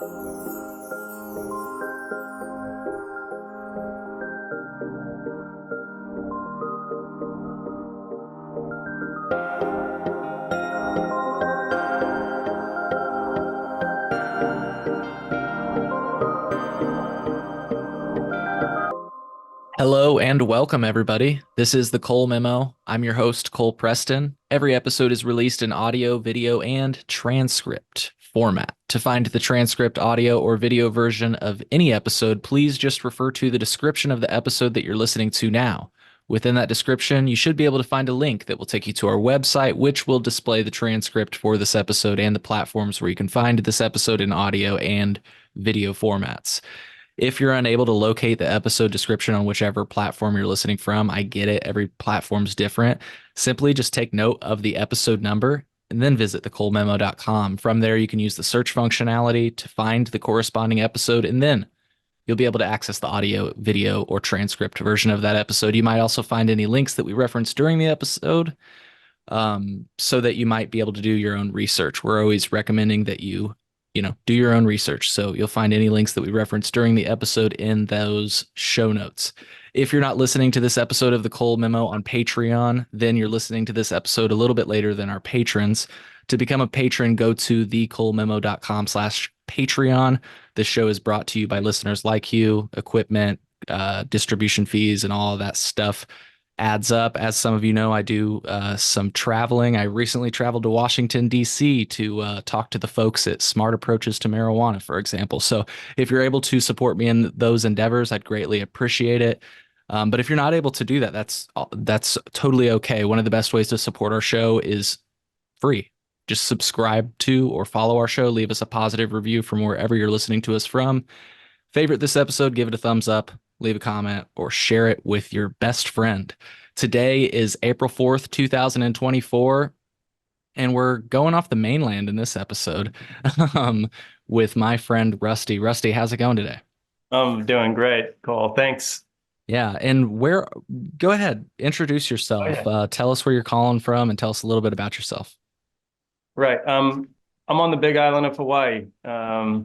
Hello and welcome, everybody. This is the Cole Memo. I'm your host, Cole Preston. Every episode is released in audio, video, and transcript format. To find the transcript, audio, or video version of any episode, please just refer to the description of the episode that you're listening to now. Within that description, you should be able to find a link that will take you to our website, which will display the transcript for this episode and the platforms where you can find this episode in audio and video formats. If you're unable to locate the episode description on whichever platform you're listening from, I get it. Every platform's different. Simply just take note of the episode number and then visit thecolememo.com. From there, you can use the search functionality to find the corresponding episode, and then you'll be able to access the audio, video, or transcript version of that episode. You might also find any links that we referenced during the episode, so that you might be able to do your own research. We're always recommending that you do your own research. So you'll find any links that we referenced during the episode in those show notes. If you're not listening to this episode of the Cole Memo on Patreon, then you're listening to this episode a little bit later than our patrons. To become a patron, go to thecolememo.com/Patreon. This show is brought to you by listeners like you. Equipment, distribution fees, and all of that stuff adds up. As some of you know, I do some traveling. I recently traveled to Washington, D.C. to talk to the folks at Smart Approaches to Marijuana, for example. So if you're able to support me in those endeavors, I'd greatly appreciate it. But if you're not able to do that, that's totally okay. One of the best ways to support our show is free. Just subscribe to or follow our show. Leave us a positive review from wherever you're listening to us from. Favorite this episode, give it a thumbs up, leave a comment, or share it with your best friend. Today is April 4th, 2024, and we're going off the mainland in this episode with my friend Rusty. Rusty, how's it going today? I'm doing great, Cole. Thanks. Yeah, and go ahead, introduce yourself. Tell us where you're calling from and tell us a little bit about yourself. Right. I'm on the Big Island of Hawaii. I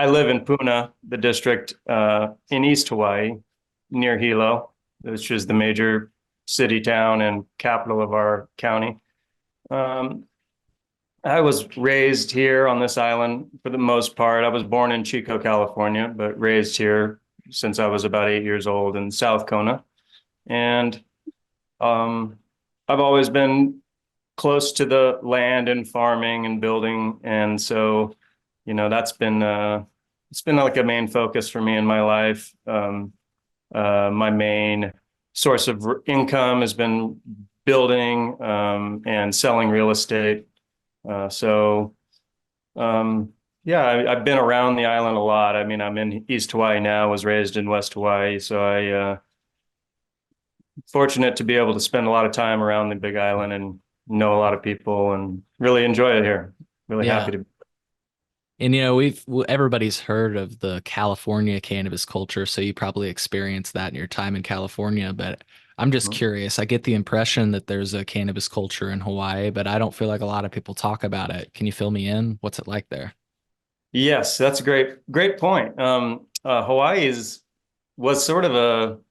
live in Puna, the district in East Hawaii, near Hilo, which is the major city, town, and capital of our county. I was raised here on this island for the most part. I was born in Chico, California, but raised here since I was about 8 years old in South Kona. And I've always been close to the land and farming and building. And so that's been it's been like a main focus for me in my life. My main source of income has been building and selling real estate. I've been around the island a lot. I mean, I'm in East Hawaii now, was raised in West Hawaii. So I fortunate to be able to spend a lot of time around the Big Island and know a lot of people and really enjoy it here. Really happy to be. And everybody's heard of the California cannabis culture, so you probably experienced that in your time in California. But I'm just curious. I get the impression that there's a cannabis culture in Hawaii, but I don't feel like a lot of people talk about it. Can you fill me in? What's it like there? Yes, that's a great point. Hawaii was sort of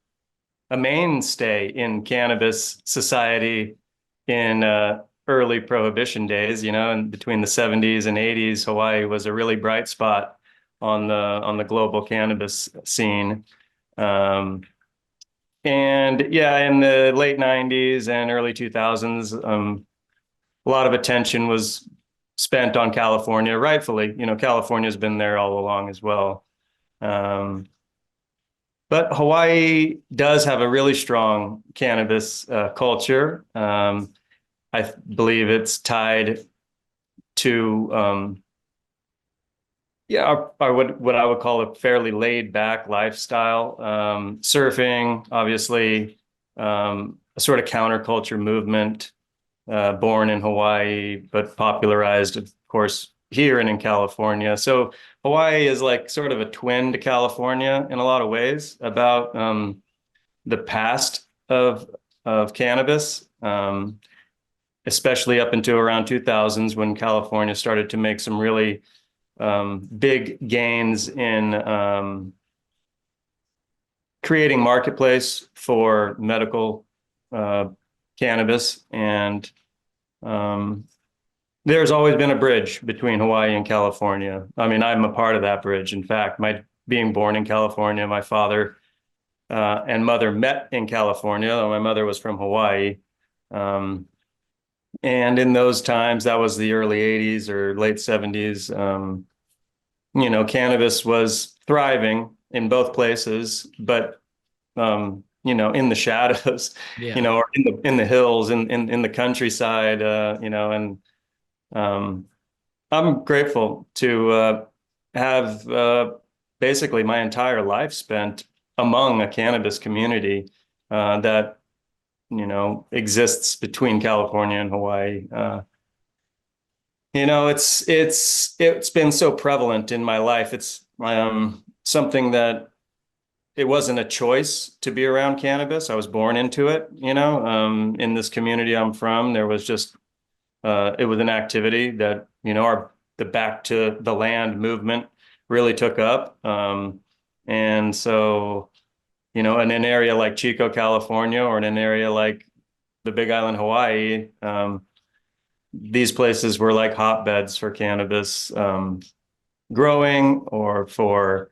a mainstay in cannabis society in early prohibition days, and between the 70s and 80s, Hawaii was a really bright spot on the global cannabis scene. And yeah, in the late 90s and early 2000s, a lot of attention was spent on California, rightfully. California's been there all along as well. But Hawaii does have a really strong cannabis culture. I believe it's tied to, what I would call a fairly laid back lifestyle. Surfing, obviously, a sort of counterculture movement, born in Hawaii, but popularized, of course, here and in California. So Hawaii is like sort of a twin to California in a lot of ways about the past of cannabis. Especially up into around 2000s when California started to make some really big gains in creating marketplace for medical cannabis, and there's always been a bridge between Hawaii and California. I mean, I'm a part of that bridge. In fact, my being born in California, my father and mother met in California. My mother was from Hawaii. Um, and in those times, that was the early 80s or late 70s. Cannabis was thriving in both places, but in the shadows, Yeah. or in the hills, in the countryside, and um, I'm grateful to have basically my entire life spent among a cannabis community that exists between California and Hawaii. It's been so prevalent in my life. It's something that it wasn't a choice to be around cannabis. I was born into it. In this community I'm from, there was just it was an activity that the back to the land movement really took up. And so, in an area like Chico, California, or in an area like the Big Island, Hawaii, these places were like hotbeds for cannabis growing, or for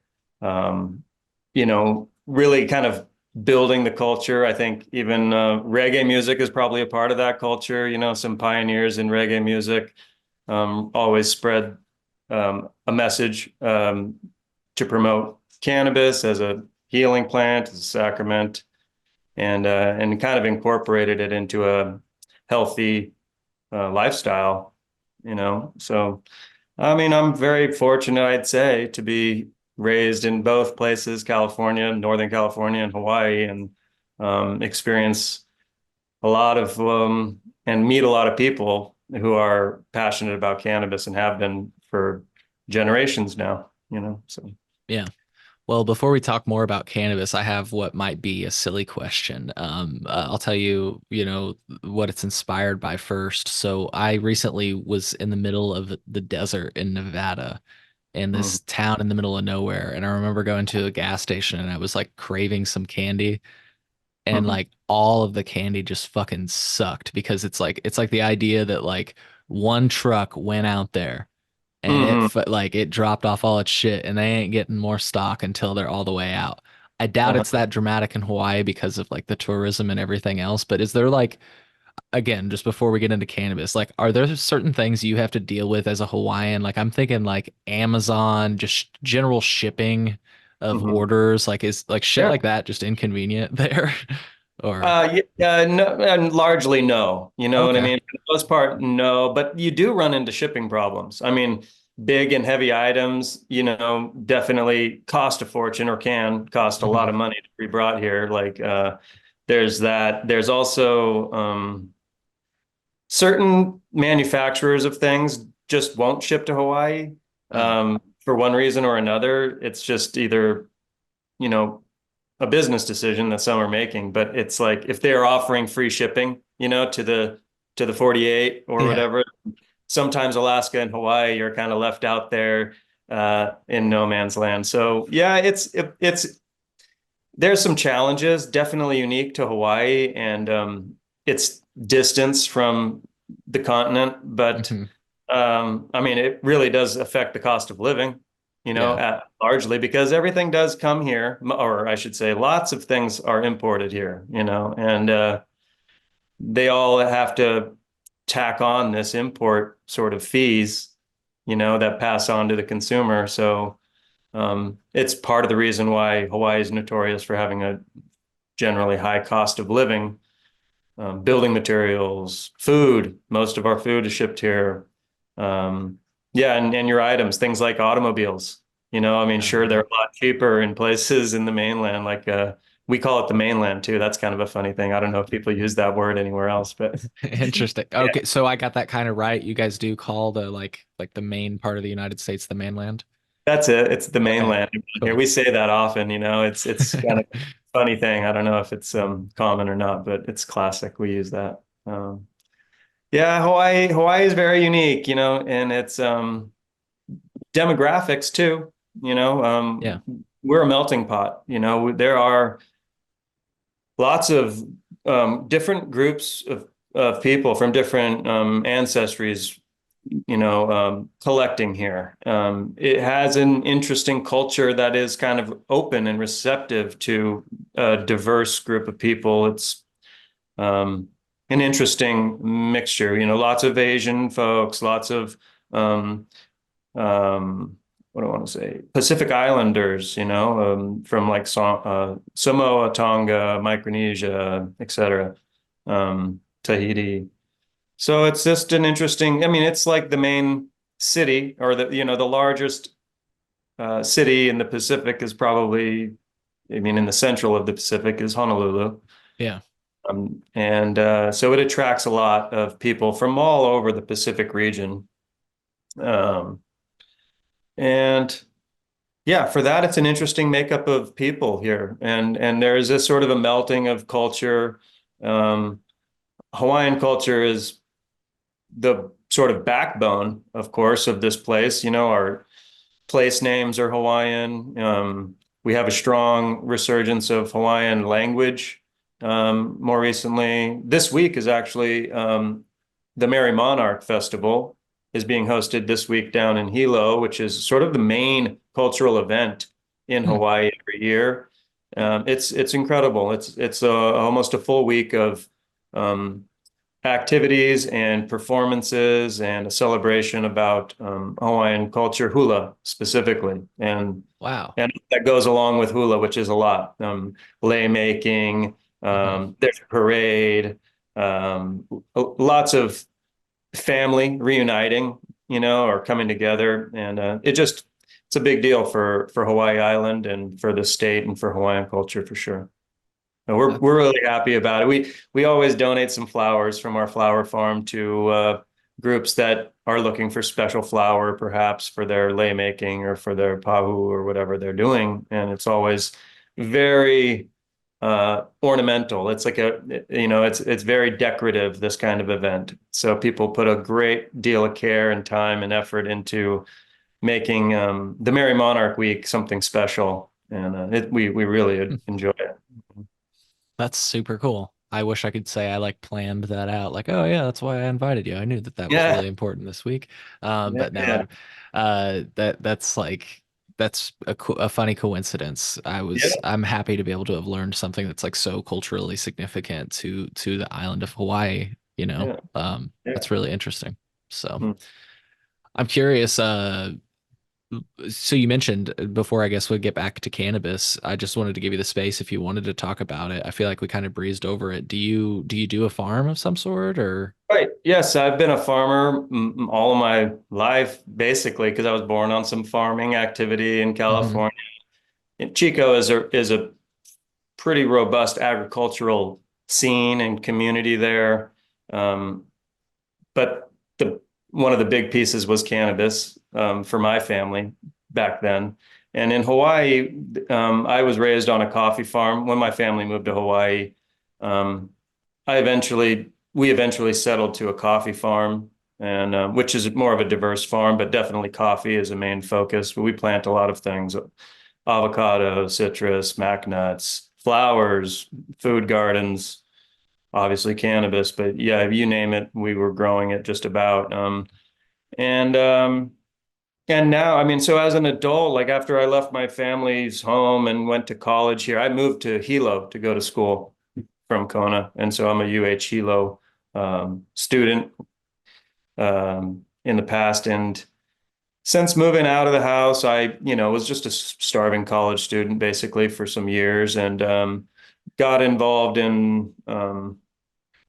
really kind of building the culture. I think even reggae music is probably a part of that culture. Some pioneers in reggae music always spread a message to promote cannabis as a healing plant, as a sacrament, and kind of incorporated it into a healthy lifestyle. So I mean, I'm very fortunate, I'd say, to be raised in both places, California, Northern California, and Hawaii, and experience a lot of and meet a lot of people who are passionate about cannabis and have been for generations now. So Yeah. Well, before we talk more about cannabis, I have what might be a silly question. I'll tell you, what it's inspired by first. So I recently was in the middle of the desert in Nevada, in mm, this town in the middle of nowhere. And I remember going to a gas station and I was like craving some candy. And mhm, like all of the candy just fucking sucked because it's like the idea that like one truck went out there and mhm, like it dropped off all its shit and they ain't getting more stock until they're all the way out. I doubt it's uh-huh. that dramatic in Hawaii because of like the tourism and everything else, but is there like, again, just before we get into cannabis, like are there certain things you have to deal with as a Hawaiian? Like I'm thinking like Amazon, just general shipping of Mhm. orders, like is like shit Yeah. like that just inconvenient there? Or Yeah, no, and largely no. You know what I okay. mean? For the most part, no. But you do run into shipping problems. I mean, big and heavy items, definitely cost a fortune, or can cost a lot Hmm. of money to be brought here. Like, there's that. There's also certain manufacturers of things just won't ship to Hawaii Oh. for one reason or another. It's just either, you know, a business decision that some are making, but it's like if they're offering free shipping, to the 48 or Yeah. whatever, sometimes Alaska and Hawaii are kind of left out there in no man's land. So yeah, it's there's some challenges, definitely unique to Hawaii, and its distance from the continent, but Hmm. I mean, it really does affect the cost of living, Yeah. largely because everything does come here, or I should say, lots of things are imported here, and they all have to tack on this import sort of fees, that pass on to the consumer. So it's part of the reason why Hawaii is notorious for having a generally high cost of living. Building materials, food. Most of our food is shipped here. Yeah, and your items, things like automobiles. I mean, Yeah. sure, they're a lot cheaper in places in the mainland. Like we call it the mainland too. That's kind of a funny thing. I don't know if people use that word anywhere else, but Interesting. yeah, Okay, so I got that kind of right. You guys do call the like the main part of the United States the mainland? that's it. It's the Okay, mainland here. cool. We say that often. It's kind of a funny thing. I don't know if it's common or not, but it's classic. We use that. Yeah, Hawaii is very unique, and it's demographics too. Yeah. We're a melting pot. There are lots of different groups of people from different ancestries, collecting here. It has an interesting culture that is kind of open and receptive to a diverse group of people. It's an interesting mixture, lots of Asian folks, lots of um, what do I want to say? Pacific Islanders, from like Samoa, Tonga, Micronesia, etc., Tahiti. So it's just an interesting. I mean, it's like the main city, or the largest city in the Pacific is probably. I mean, in the central of the Pacific is Honolulu, Yeah. and so it attracts a lot of people from all over the Pacific region. Um, and Yeah, for that, it's an interesting makeup of people here, and there's this sort of a melting of culture. Um, Hawaiian culture is the sort of backbone, of course, of this place. Our place names are Hawaiian. We have a strong resurgence of Hawaiian language. More recently, this week is actually the Merry Monarch Festival is being hosted this week down in Hilo, which is sort of the main cultural event in Hmm. Hawaii every year. It's incredible. It's almost a full week of um, activities and performances and a celebration about Hawaiian culture, hula specifically, and Wow. and that goes along with hula, which is a lot. Lei making, Hmm. there's a parade, um, lots of family reuniting, or coming together, and it's a big deal for Hawaii Island and for the state and for Hawaiian culture for sure. And we're That, we're really happy about it. We always donate some flowers from our flower farm to groups that are looking for special flower, perhaps for their lei making or for their pahu or whatever they're doing. And it's always very ornamental. It's like it's very decorative, this kind of event. So people put a great deal of care and time and effort into making the Merry Monarch Week something special. And we really enjoy it. that's super cool. I wish I could say I like planned that out. Like, oh yeah, that's why I invited you. I knew that that was Yeah. really important this week. Yeah, But no, yeah, that's like that's a funny coincidence. yeah, I'm happy to be able to have learned something that's like so culturally significant to the island of Hawaii, yeah, yeah. that's really interesting. So Mm. I'm curious, so you mentioned before, I guess we get back to cannabis. I just wanted to give you the space if you wanted to talk about it. I feel like we kind of breezed over it. Do you do a farm of some sort or? Right. Yes, I've been a farmer all of my life, basically, because I was born on some farming activity in Hmm. California. And Chico is a pretty robust agricultural scene and community there. Um, but the one of the big pieces was cannabis for my family back then. And in Hawaii, I was raised on a coffee farm. When my family moved to Hawaii, um, we eventually settled to a coffee farm, and which is more of a diverse farm, but definitely coffee is a main focus. But we plant a lot of things: avocado, citrus, mac nuts, flowers, food gardens, obviously cannabis. But yeah, you name it, we were growing it just about. And and now, I mean, so as an adult, like after I left my family's home and went to college here, I moved to Hilo to go to school from Kona, and so I'm a UH Hilo student in the past. And since moving out of the house, I, was just a starving college student basically for some years, and got involved in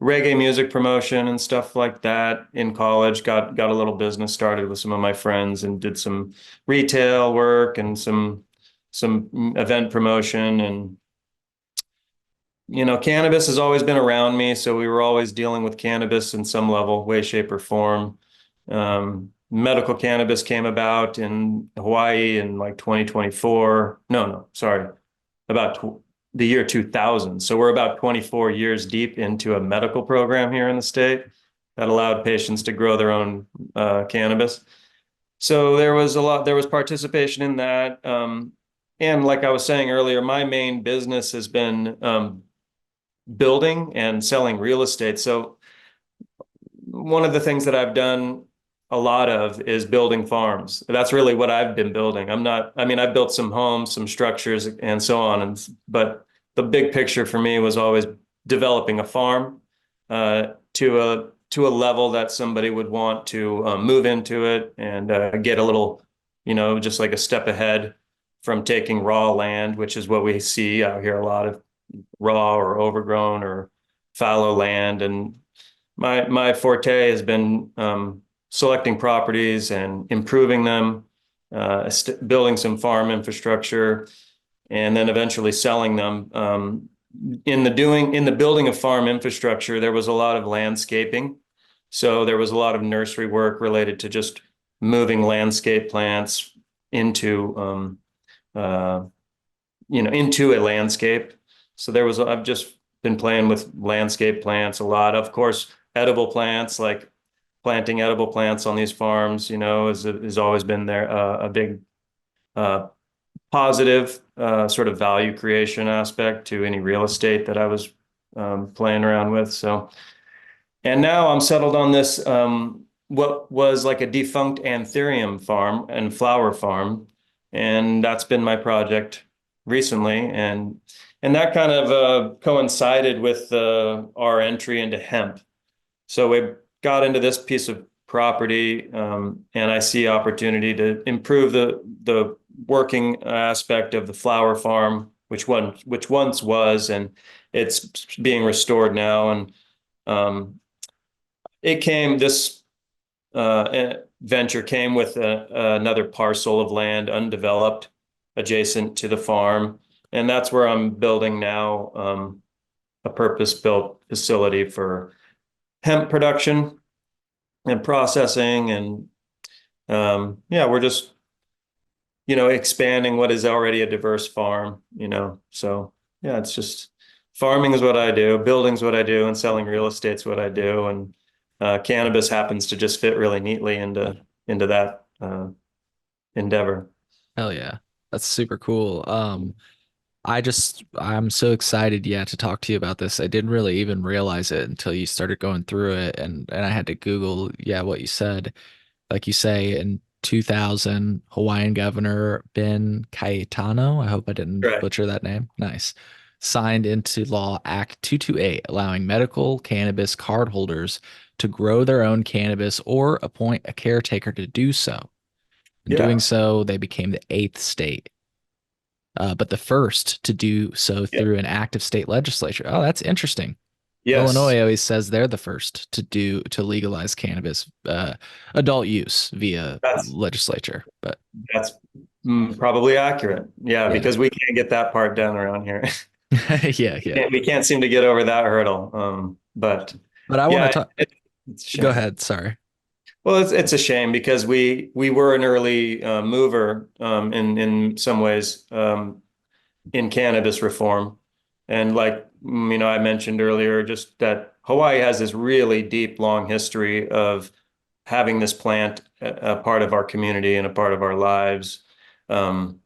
reggae music promotion and stuff like that in college. Got a little business started with some of my friends and did some retail work and some event promotion. And cannabis has always been around me, so we were always dealing with cannabis in some level, way, shape, or form. Medical cannabis came about in Hawaii in like 2024. No, sorry, about the year 2000. So we're about 24 years deep into a medical program here in the state that allowed patients to grow their own cannabis. So there was participation in that. And like I was saying earlier, my main business has been building and selling real estate. So one of the things that I've done a lot of is building farms. That's really what I've been building. I mean, I've built some homes, some structures and so on. But the big picture for me was always developing a farm to a level that somebody would want to move into it and get a little, just like a step ahead from taking raw land, which is what we see out here, a lot of raw or overgrown or fallow land. And my forte has been selecting properties and improving them, building some farm infrastructure, and then eventually selling them. In the building of farm infrastructure, there was a lot of landscaping. So there was a lot of nursery work related to just moving landscape plants into into a landscape. So I've just been playing with landscape plants a lot. Of course, edible plants, like planting edible plants on these farms, has always been there, a big uh, positive sort of value creation aspect to any real estate that I was playing around with. So, and now I'm settled on this, what was like a defunct anthurium farm and flower farm. And that's been my project recently. And that kind of coincided with our entry into hemp. So we got into this piece of property, and I see opportunity to improve the working aspect of the flower farm, which once was, and it's being restored now. And this venture came with another parcel of land undeveloped adjacent to the farm, and that's where I'm building now, a purpose-built facility for hemp production and processing. And yeah, we're just, expanding what is already a diverse farm, so yeah, it's just farming is what I do, building is what I do, and selling real estate's what I do. And cannabis happens to just fit really neatly into that endeavor. Hell yeah. That's super cool. I'm so excited, yeah, to talk to you about this. I didn't really even realize it until you started going through it, and I had to Google, yeah, what you said. Like you say, in 2000, Hawaiian Governor Ben Cayetano, I hope I didn't Right. butcher that name. Nice. Signed into law Act 228, allowing medical cannabis card holders to grow their own cannabis or appoint a caretaker to do so. In doing Yeah. so, they became the eighth state, but the first to do so Yeah. through an act of state legislature. Oh, that's interesting. Yes. Illinois always says they're the first to legalize cannabis adult use via That's legislature. But that's probably accurate. Yeah, yeah, because we can't get that part done around here. yeah, yeah. We can't seem to get over that hurdle. But But I want to yeah, talk. it's a Go shame. ahead. Sorry. Well, it's a shame because we were an early mover, in some ways, in cannabis reform. And like, I mentioned earlier, just that Hawaii has this really deep, long history of having this plant a part of our community and a part of our lives. Um,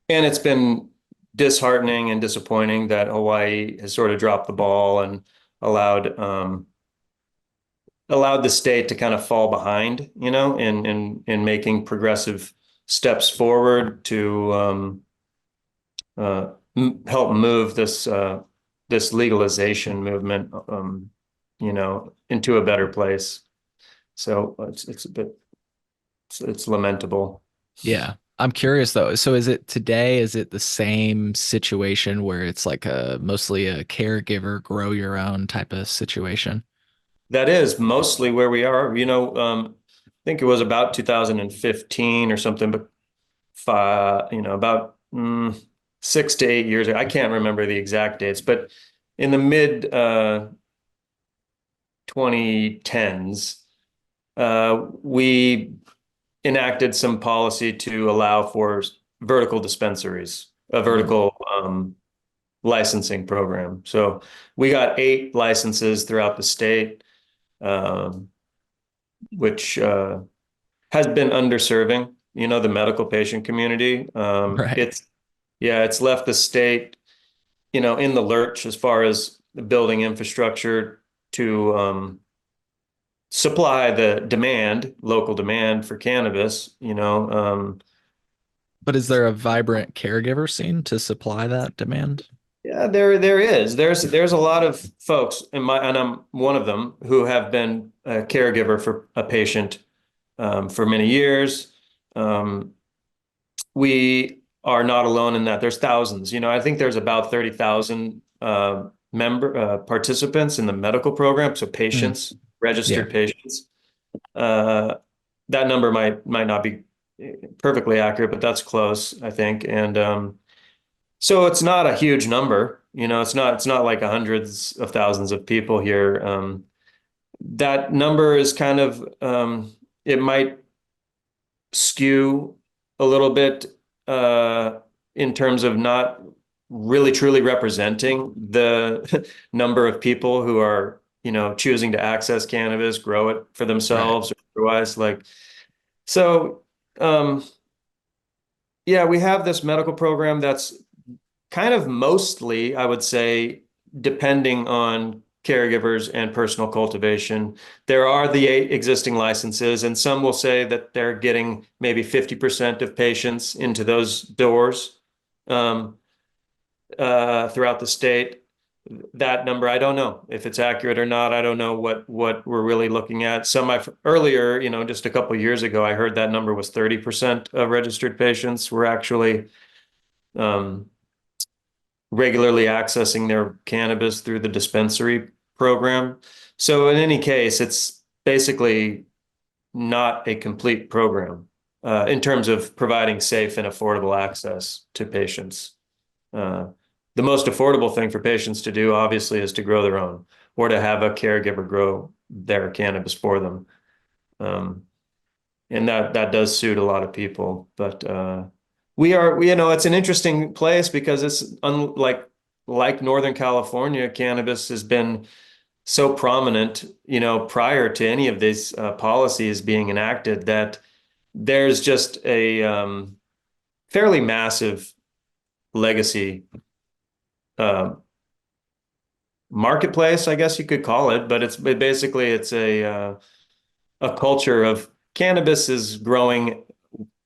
and it's been disheartening and disappointing that Hawaii has sort of dropped the ball and allowed allowed the state to kind of fall behind, in making progressive steps forward to help move this legalization movement, into a better place. So it's a bit it's lamentable. Yeah. I'm curious though. So is it today, is it the same situation where it's like a mostly a caregiver, grow your own type of situation? That is mostly where we are. I think it was about 2015 or something, but about 6 to 8 years. I can't remember the exact dates, but in the mid 2010s, we enacted some policy to allow for vertical dispensaries, a Mhm. vertical licensing program. So we got 8 licenses throughout the state, which has been underserving, the medical patient community. Right. It's left the state, in the lurch as far as the building infrastructure to supply the local demand for cannabis, But is there a vibrant caregiver scene to supply that demand? Yeah, there is. There's a lot of folks and I'm one of them who have been a caregiver for a patient for many years. Um, we are not alone in that. There's thousands. I think there's about 30,000 member participants in the medical program, so Mm, patients, yeah. registered patients. Uh, that number might not be perfectly accurate, but that's close, I think. And so it's not a huge number, it's not like hundreds of thousands of people here. That number is kind of it might skew a little bit in terms of not really truly representing the number of people who are, choosing to access cannabis, grow it for Right. themselves or otherwise. Like, so yeah, we have this medical program that's kind of mostly, I would say, depending on caregivers and personal cultivation. There are the 8 existing licenses, and some will say that they're getting maybe 50% of patients into those doors um, throughout the state. That number, I don't know if it's accurate or not. I don't know what we're really looking at. Earlier, just a couple of years ago, I heard that number was 30% of registered patients were actually um, regularly accessing their cannabis through the dispensary program. So in any case, it's basically not a complete program in terms of providing safe and affordable access to patients. Uh, the most affordable thing for patients to do, obviously, is to grow their own or to have a caregiver grow their cannabis for them. Um, and that does suit a lot of people. But it's an interesting place because it's unlike like Northern California, cannabis has been so prominent, prior to any of these policies being enacted that there's just a fairly massive legacy uh, marketplace, I guess you could call it. But basically it's a culture of cannabis is growing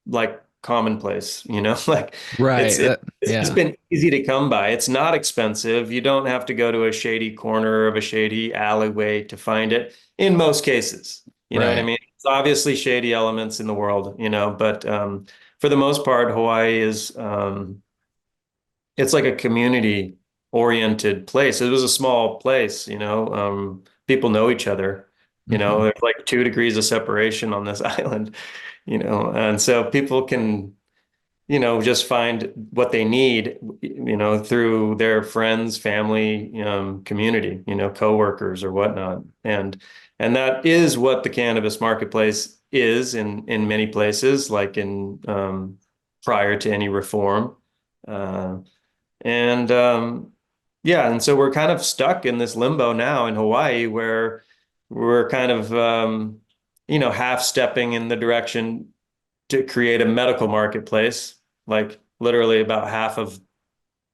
like commonplace, like Right. it's it, it's Yeah. been easy to come by. It's not expensive. You don't have to go to a shady corner of a shady alleyway to find it in most cases. You know what I Right. mean? It's obviously shady elements in the world, but for the most part, Hawaii is it's like a community oriented place. It was a small place, people know each other. Hmm. There's like 2 degrees of separation on this island, and so people can, just find what they need, through their friends, family, community, coworkers or whatnot. And that is what the cannabis marketplace is in many places, like in prior to any reform. Uh, and yeah, and so we're kind of stuck in this limbo now in Hawaii where we're kind of half stepping in the direction to create a medical marketplace. Like literally about half of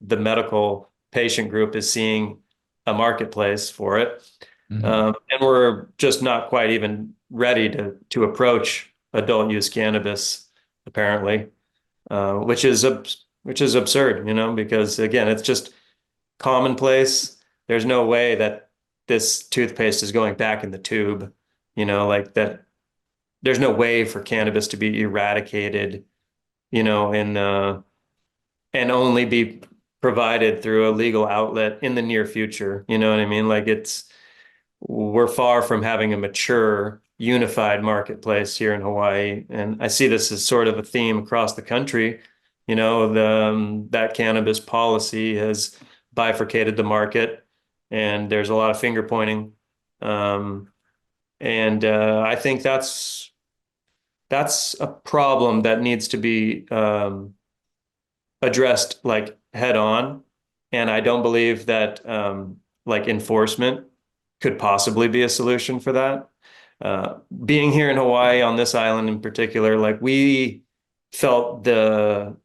the medical patient group is seeing a marketplace for it. Hmm. And we're just not quite even ready to approach adult use cannabis, apparently, which is absurd, because again, it's just commonplace. There's no way that this toothpaste is going back in the tube, like that. There's no way for cannabis to be eradicated, and only be provided through a legal outlet in the near future. You know what I mean? Like we're far from having a mature, unified marketplace here in Hawaii. And I see this as sort of a theme across the country. That cannabis policy has bifurcated the market, and there's a lot of finger pointing. Um, and I think that's a problem that needs to be addressed like head on. And I don't believe that like enforcement could possibly be a solution for that. being here in Hawaii on this island in particular, like we felt the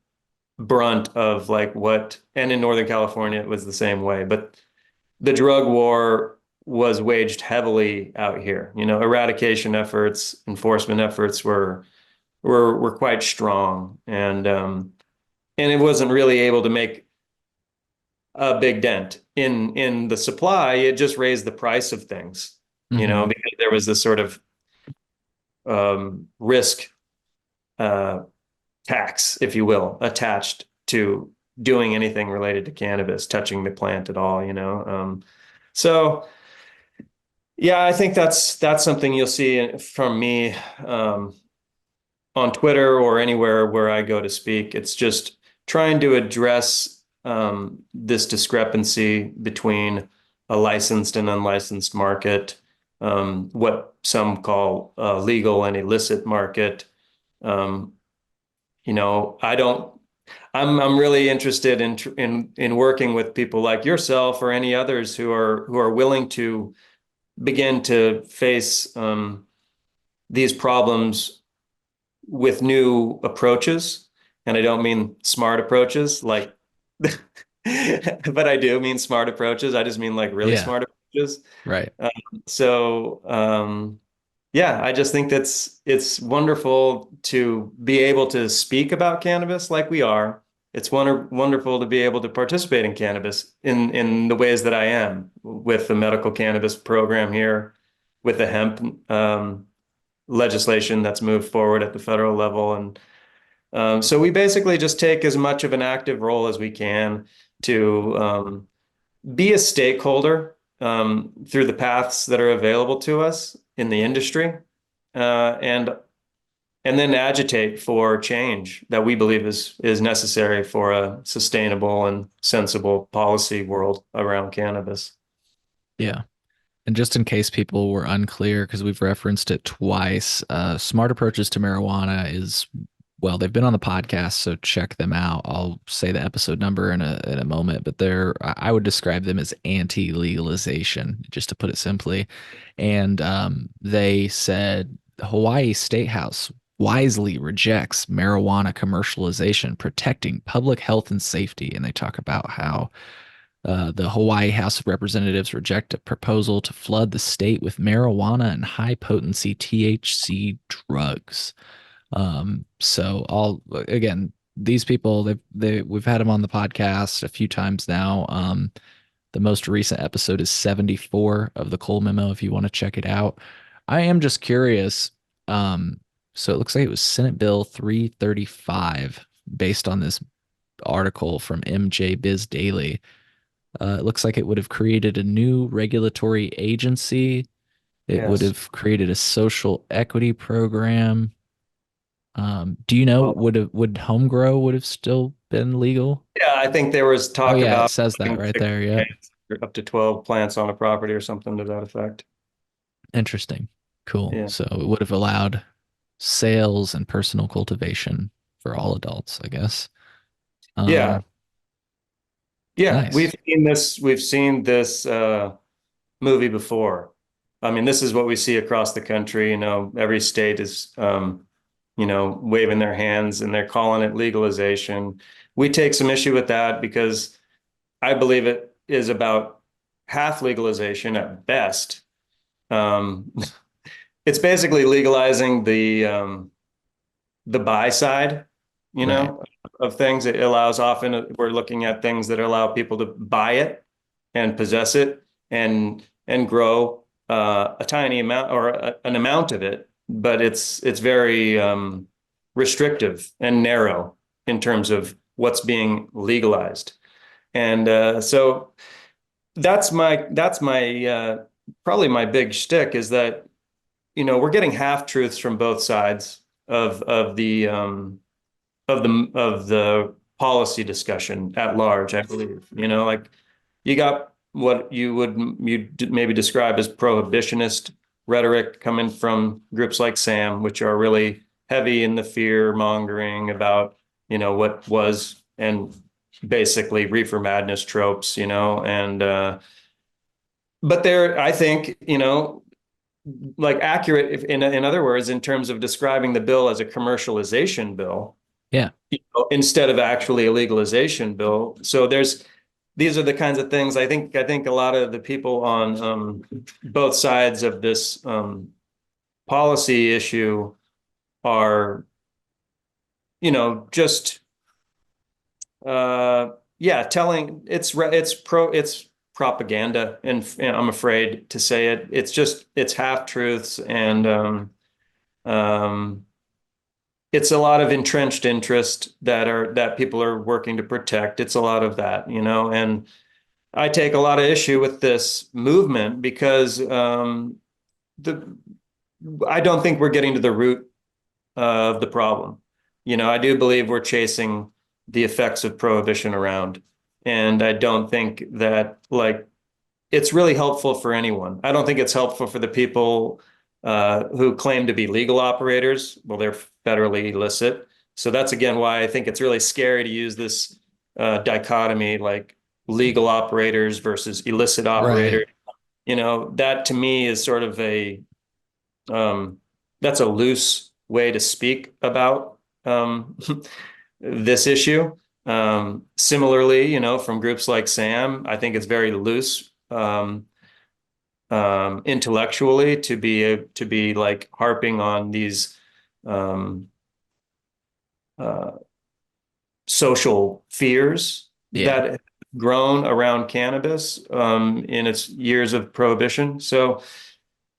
brunt of like what, and in Northern California, it was the same way, but the drug war was waged heavily out here. Eradication efforts, enforcement efforts were quite strong, and it wasn't really able to make a big dent in the supply. It just raised the price of things, Hmm. because there was this sort of risk uh, tax, if you will, attached to doing anything related to cannabis, touching the plant at all. So yeah, I think that's something you'll see from me on Twitter or anywhere where I go to speak. It's just trying to address this discrepancy between a licensed and unlicensed market, what some call legal and illicit market. Um, I don't. I'm really interested in working with people like yourself or any others who are willing to begin to face these problems with new approaches. And I don't mean smart approaches like, but I do mean smart approaches. I just mean like really Yeah, smart approaches. right. So yeah, I just think it's wonderful to be able to speak about cannabis like we are. It's wonderful to be able to participate in cannabis in the ways that I am with the medical cannabis program here, with the hemp legislation that's moved forward at the federal level. And so we basically just take as much of an active role as we can to be a stakeholder through the paths that are available to us in the industry, and then agitate for change that we believe is necessary for a sustainable and sensible policy world around cannabis. Yeah. And just in case people were unclear, because we've referenced it twice, Smart Approaches to Marijuana is, well, they've been on the podcast, so check them out. I'll say the episode number in a moment, but I would describe them as anti-legalization, just to put it simply. And they said Hawaii State House wisely rejects marijuana commercialization, protecting public health and safety. And they talk about how the Hawaii House of Representatives reject a proposal to flood the state with marijuana and high potency THC drugs. So all again, these people we've had them on the podcast a few times now. The most recent episode is 74 of the Cole Memo if you want to check it out. I am just curious. So it looks like it was Senate Bill 335 based on this article from MJ Biz Daily. It looks like it would have created a new regulatory agency. It would Yes. have created a social equity program. Do you know Well, would home grow would have still been legal? yeah, I think there was Oh talk yeah, it about says that right there. Yep. up to 12 plants on a property or something to that effect. Interesting. Cool. Yeah. So it would have allowed sales and personal cultivation for all adults, I guess. Yeah. Um, Yeah. nice. We've seen this movie before. I mean, this is what we see across the country. Every state is waving their hands and they're calling it legalization. We take some issue with that because I believe it is about half legalization at best. Um, it's basically legalizing the buy side, you Right. know, of things. It allows, often we're looking at things that allow people to buy it and possess it and grow a tiny amount or an amount of it, but it's very restrictive and narrow in terms of what's being legalized. And so that's my probably my big shtick is that we're getting half truths from both sides of the policy discussion at large. I believe like you got what you'd maybe describe as prohibitionist rhetoric coming from groups like SAM, which are really heavy in the fear mongering about what was and basically reefer madness tropes, and but there, I think, like accurate if, in other words, in terms of describing the bill as a commercialization bill, Yeah. instead of actually a legalization bill. So these are the kinds of things I think a lot of the people on both sides of this policy issue are, just yeah, telling it's propaganda, and I'm afraid to say it. It's half truths, and um, it's a lot of entrenched interest that people are working to protect. It's a lot of that, and I take a lot of issue with this movement because the I don't think we're getting to the root of the problem. I do believe we're chasing the effects of prohibition around, and I don't think that like it's really helpful for anyone. I don't think it's helpful for the people who claim to be legal operators. Well, they're federally illicit. So that's again why I think it's really scary to use this dichotomy, like legal operators versus illicit Right. operators. That to me is sort of um, that's a loose way to speak about this issue. Similarly, from groups like SAM, I think it's very loose intellectually to be like harping on these um, uh, social fears Yeah. that have grown around cannabis in its years of prohibition. So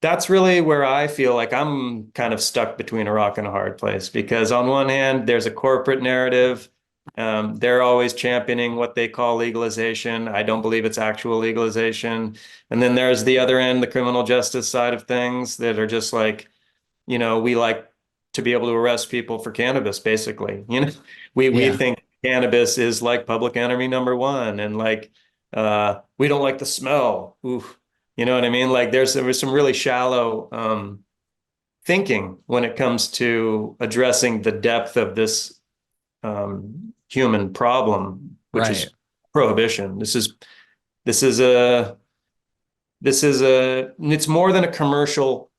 that's really where I feel like I'm kind of stuck between a rock and a hard place, because on one hand, there's a corporate narrative. They're always championing what they call legalization. I don't believe it's actual legalization. And then there's the other end, the criminal justice side of things that are just like, we like to be able to arrest people for cannabis, basically. We Yeah. think cannabis is like public enemy number one, and like we don't like the smell. Oof. You know what I mean? Like there was some really shallow thinking when it comes to addressing the depth of this human problem, which Right. is prohibition. This is a it's more than a commercial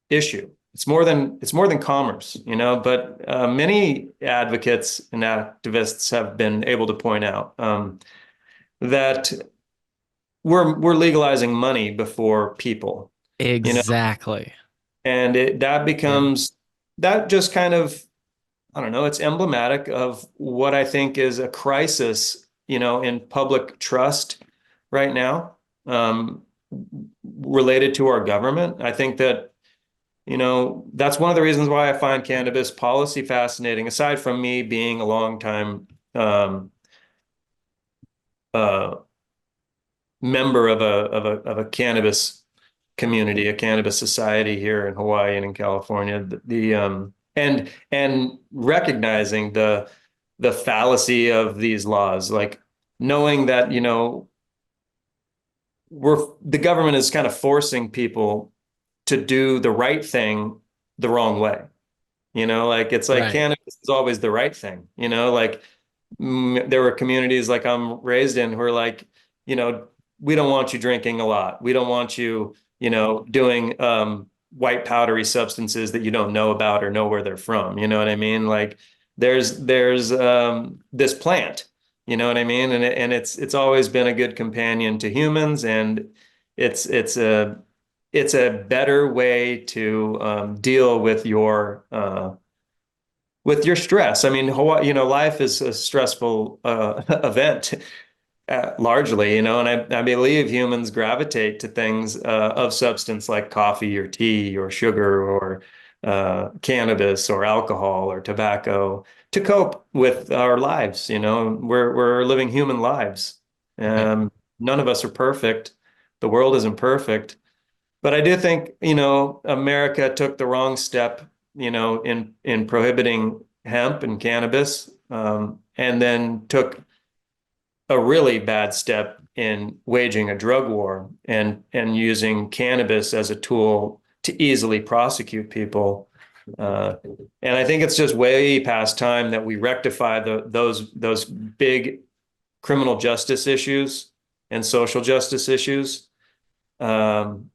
issue. It's more than commerce, but many advocates and activists have been able to point out that we're legalizing money before people, you know, Exactly. and that Yeah. becomes that just kind of, I don't know, it's emblematic of what I think is a crisis, in public trust right now, related to our government. I think that that's one of the reasons why I find cannabis policy fascinating, aside from me being a long time uh, member of a cannabis community, a cannabis society here in Hawaii and in California. And recognizing the fallacy of these laws, like knowing that the government is kind of forcing people to do the right thing the wrong way. Like it's like Right. cannabis is always the right thing. Like there were communities like I'm raised in who are like, you know, we don't want you drinking a lot. We don't want you, doing white powdery substances that you don't know about or know where they're from. You know what I mean? Like there's this plant, you know what I mean? And it's always been a good companion to humans, and it's a better way to deal with your stress. I mean, Hawaii, life is a stressful event largely, and I believe humans gravitate to things of substance like coffee or tea or sugar or cannabis or alcohol or tobacco to cope with our lives. We're living human lives. Yeah. None of us are perfect. The world isn't perfect. But I do think, America took the wrong step, in prohibiting hemp and cannabis, and then took a really bad step in waging a drug war and using cannabis as a tool to easily prosecute people. Uh, and I think it's just way past time that we rectify those big criminal justice issues and social justice issues. Um,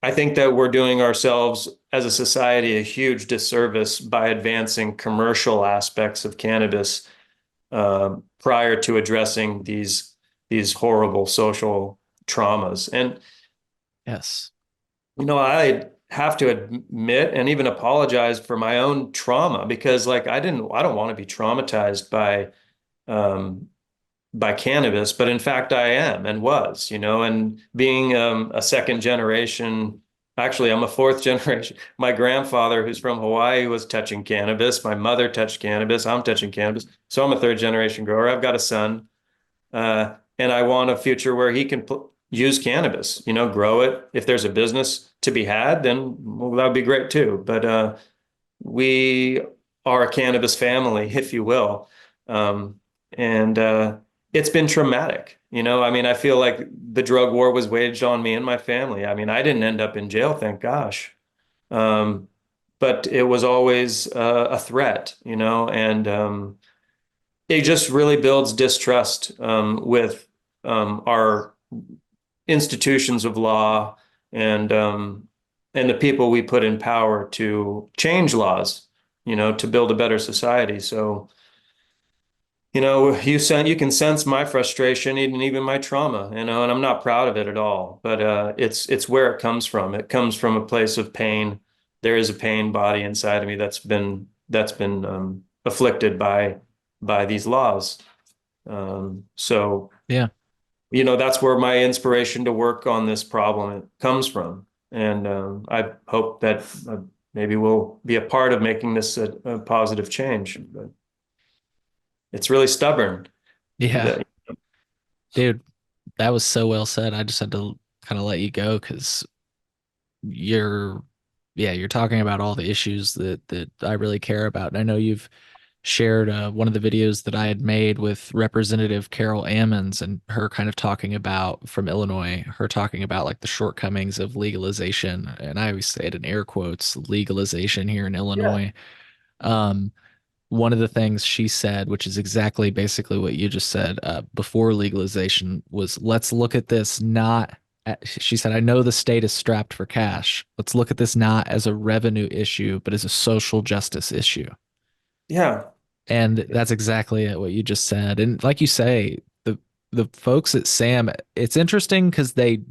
I think that we're doing ourselves as a society a huge disservice by advancing commercial aspects of cannabis prior to addressing these horrible social traumas. And Yes. I have to admit and even apologize for my own trauma because like I don't want to be traumatized um by cannabis, but in fact I am and was, and being a second generation, actually I'm a fourth generation. My grandfather, who's from Hawaii, was touching cannabis. My mother touched cannabis. I'm touching cannabis. So I'm a third generation grower. I've got a son, and I want a future where he can use cannabis, grow it. If there's a business to be had, then well, that would be great too. But we are a cannabis family, if you will. And it's been traumatic. I mean, I feel like the drug war was waged on me and my family. I mean, I didn't end up in jail, thank gosh. Um, but it was always a threat, and it just really builds distrust with our institutions of law and the people we put in power to change laws, to build a better society. So, you can sense my frustration and even my trauma, and I'm not proud of it at all. But it's where it comes from. It comes from a place of pain. There is a pain body inside of me that's been afflicted by these laws. So Yeah. that's where my inspiration to work on this problem comes from. And I hope that maybe we'll be a part of making this a positive change. But it's really stubborn. Yeah. That, Dude, that was so well said. I just had to kind of let you go because you're, yeah, you're talking about all the issues that I really care about. And I know you've shared one of the videos that I had made with Representative Carol Ammons and her kind of talking about from Illinois, her talking about like the shortcomings of legalization. And I always say it in air quotes, legalization here in yeah, Illinois. Um, One of the things she said, which is exactly basically what you just said before legalization, was let's look at this not. She said, I know the state is strapped for cash. Let's look at this not as a revenue issue, but as a social justice issue. yeah, And that's exactly what you just said. And like you say, the folks at SAM, it's interesting because they,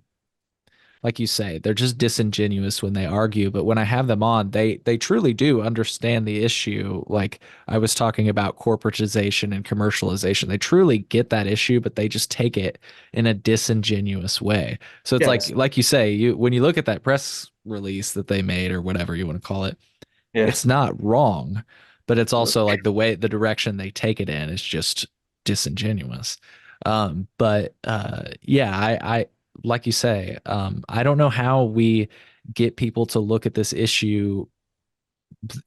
like you say, they're just disingenuous when they argue. But when I have them on, they truly do understand the issue. Like I was talking about corporatization and commercialization. They truly get that issue, but they just take it in a disingenuous way. So it's yes, like you say, you when you look at that press release that they made or whatever you want to call it, yeah, it's not wrong, but it's also like the direction they take it in is just disingenuous. But yeah, I like you say, I don't know how we get people to look at this issue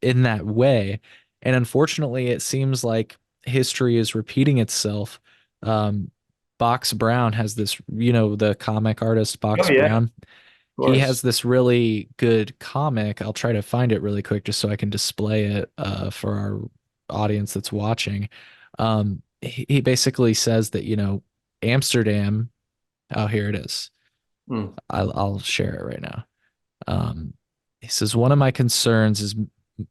in that way. And unfortunately, it seems like history is repeating itself. Um, Box Brown has this, the comic artist oh Box yeah, of Brown. He has course. this really good comic. I'll try to find it really quick just so I can display it for our audience that's watching. He basically says that, Amsterdam. Oh, here it is. Mm. I'll share it right now. He says, one of my concerns is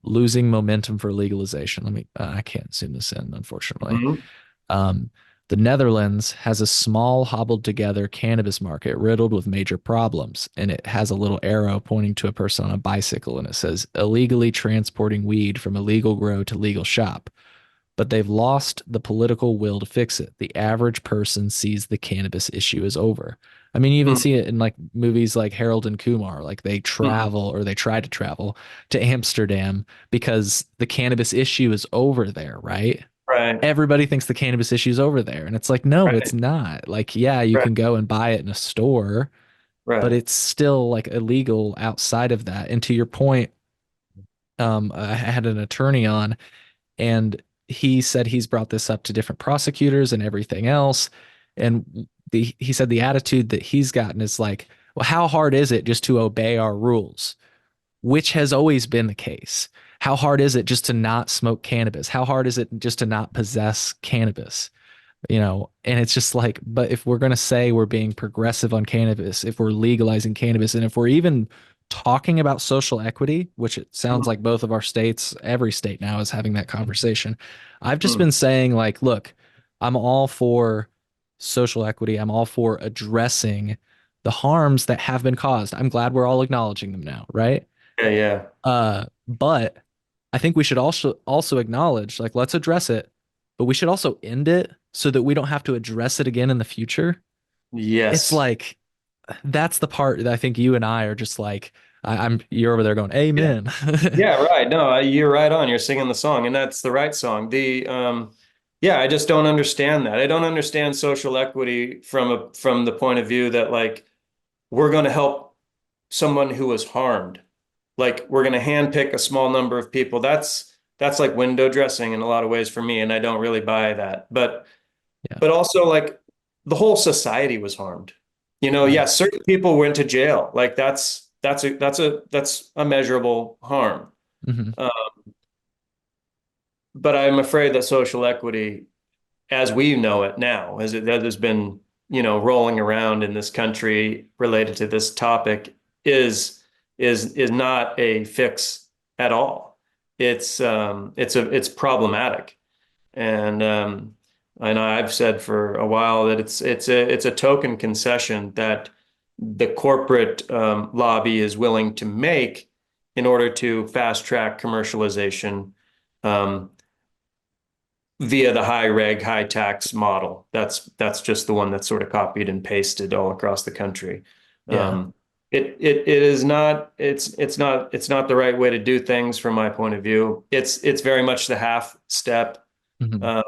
losing momentum for legalization. I can't zoom this in, unfortunately. Mhm. Um, the Netherlands has a small, hobbled together cannabis market riddled with major problems. And it has a little arrow pointing to a person on a bicycle. And it says, illegally transporting weed from illegal grow to legal shop. But they've lost the political will to fix it. The average person sees the cannabis issue as over. I mean, you even Mm. see it in like movies like Harold and Kumar, like they Mm. travel or they try to travel to Amsterdam because the cannabis issue is over there, right? Right, Everybody thinks the cannabis issue is over there. And it's like, no, it's right, not. Like, yeah, you right, can go and buy it in a store, but right. it's still like illegal outside of that. And to your point, I had an attorney on and he said he's brought this up to different prosecutors and everything else. And he said the attitude that he's gotten is like, well, how hard is it just to obey our rules? Which has always been the case. How hard is it just to not smoke cannabis? How hard is it just to not possess cannabis? And it's just like, but if we're going to say we're being progressive on cannabis, if we're legalizing cannabis, and if we're even talking about social equity, which it sounds like both of our states, every state now is having that conversation. I've just Mm. been saying, like, look, I'm all for social equity. I'm all for addressing the harms that have been caused. I'm glad we're all acknowledging them now, right? Yeah, yeah. But I think we should also acknowledge, like, let's address it, but we should also end it so that we don't have to address it again in the future. It's Yes. like that's the part that I think you and I are just like, I'm you're over there going, Yeah. Amen. Yeah, right. No, you're right on. You're singing the song, and that's the right song. Yeah, I just don't understand that. I don't understand social equity from the point of view that like we're going to help someone who was harmed. Like we're going to handpick a small number of people. That's like window dressing in a lot of ways for me, and I don't really buy that. Yeah, But also like the whole society was harmed. Yeah, right. certain people went to jail. Like that's a measurable harm. Hmm. Uh, but I'm afraid that social equity, as we know it now, as it that has been, rolling around in this country related to this topic, is not a fix at all. It's problematic, and I've said for a while that it's a token concession that the corporate lobby is willing to make in order to fast track commercialization um, via the high reg, high tax model. That's just the one that's sort of copied and pasted all across the country. Yeah. Um, it is not it's not the right way to do things from my point of view. It's very much the half step, Hmm. uh,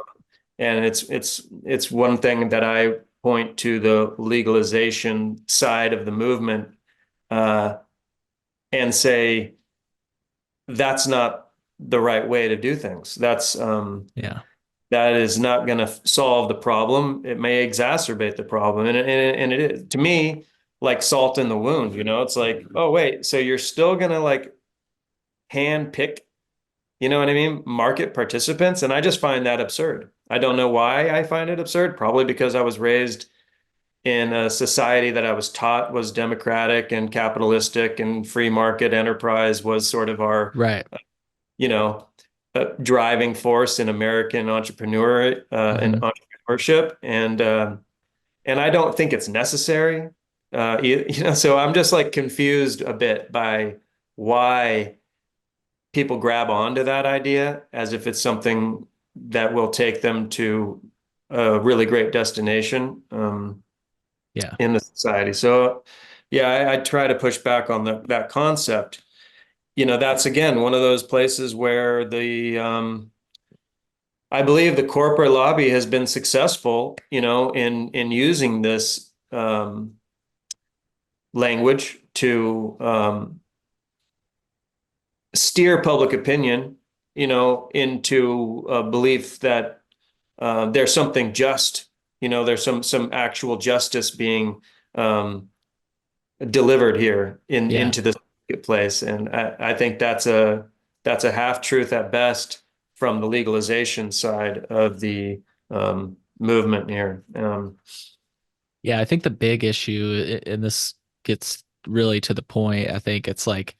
and it's one thing that I point to the legalization side of the movement uh, and say that's not the right way to do things. Yeah. That is not going to solve the problem. It may exacerbate the problem. And it is, to me, like salt in the wound, it's like, oh, wait, so you're still going to like hand pick, you know what I mean? Market participants. And I just find that absurd. I don't know why I find it absurd, probably because I was raised in a society that I was taught was democratic and capitalistic and free market enterprise was sort of our Right. you know, driving force in American and Hmm. entrepreneurship, and I don't think it's necessary. So I'm just like confused a bit by why people grab onto that idea as if it's something that will take them to a really great destination Yeah. in the society. So, yeah, I try to push back on that concept. That's again one of those places where I believe the corporate lobby has been successful, in using this language to steer public opinion, into a belief that there's something just, there's some actual justice being um, delivered here Yeah. into this place, and I think that's a half truth at best from the legalization side of the movement here. Yeah. I think the big issue, and this gets really to the point, I think it's like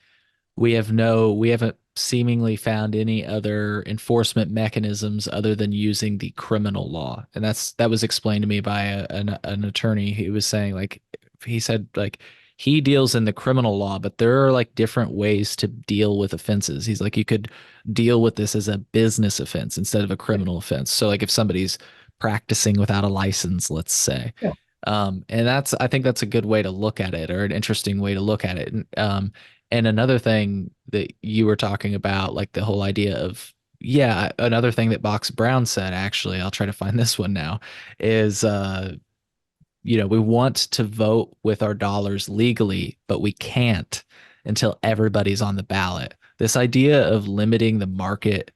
we haven't seemingly found any other enforcement mechanisms other than using the criminal law. And that was explained to me by an attorney. He was saying, like, he said, like, he deals in the criminal law, but there are like different ways to deal with offenses. He's like, you could deal with this as a business offense instead of a criminal offense. So like if somebody's practicing without a license, let's say. Yeah. And I think that's a good way to look at it, or an interesting way to look at it. And another thing that you were talking about, like the whole idea of, yeah, another thing that Box Brown said, actually, I'll try to find this one now, is, we want to vote with our dollars legally, but we can't until everybody's on the ballot. This idea of limiting the market,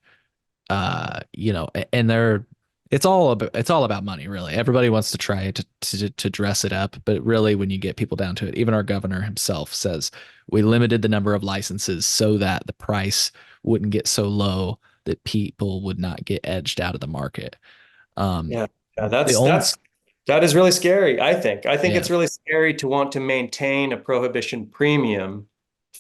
and it's all about money, really. Everybody wants to try to dress it up, but really, when you get people down to it, even our governor himself says we limited the number of licenses so that the price wouldn't get so low that people would not get edged out of the market. Um, Yeah. Yeah, The only, that is really scary, I think. I think yeah, it's really scary to want to maintain a prohibition premium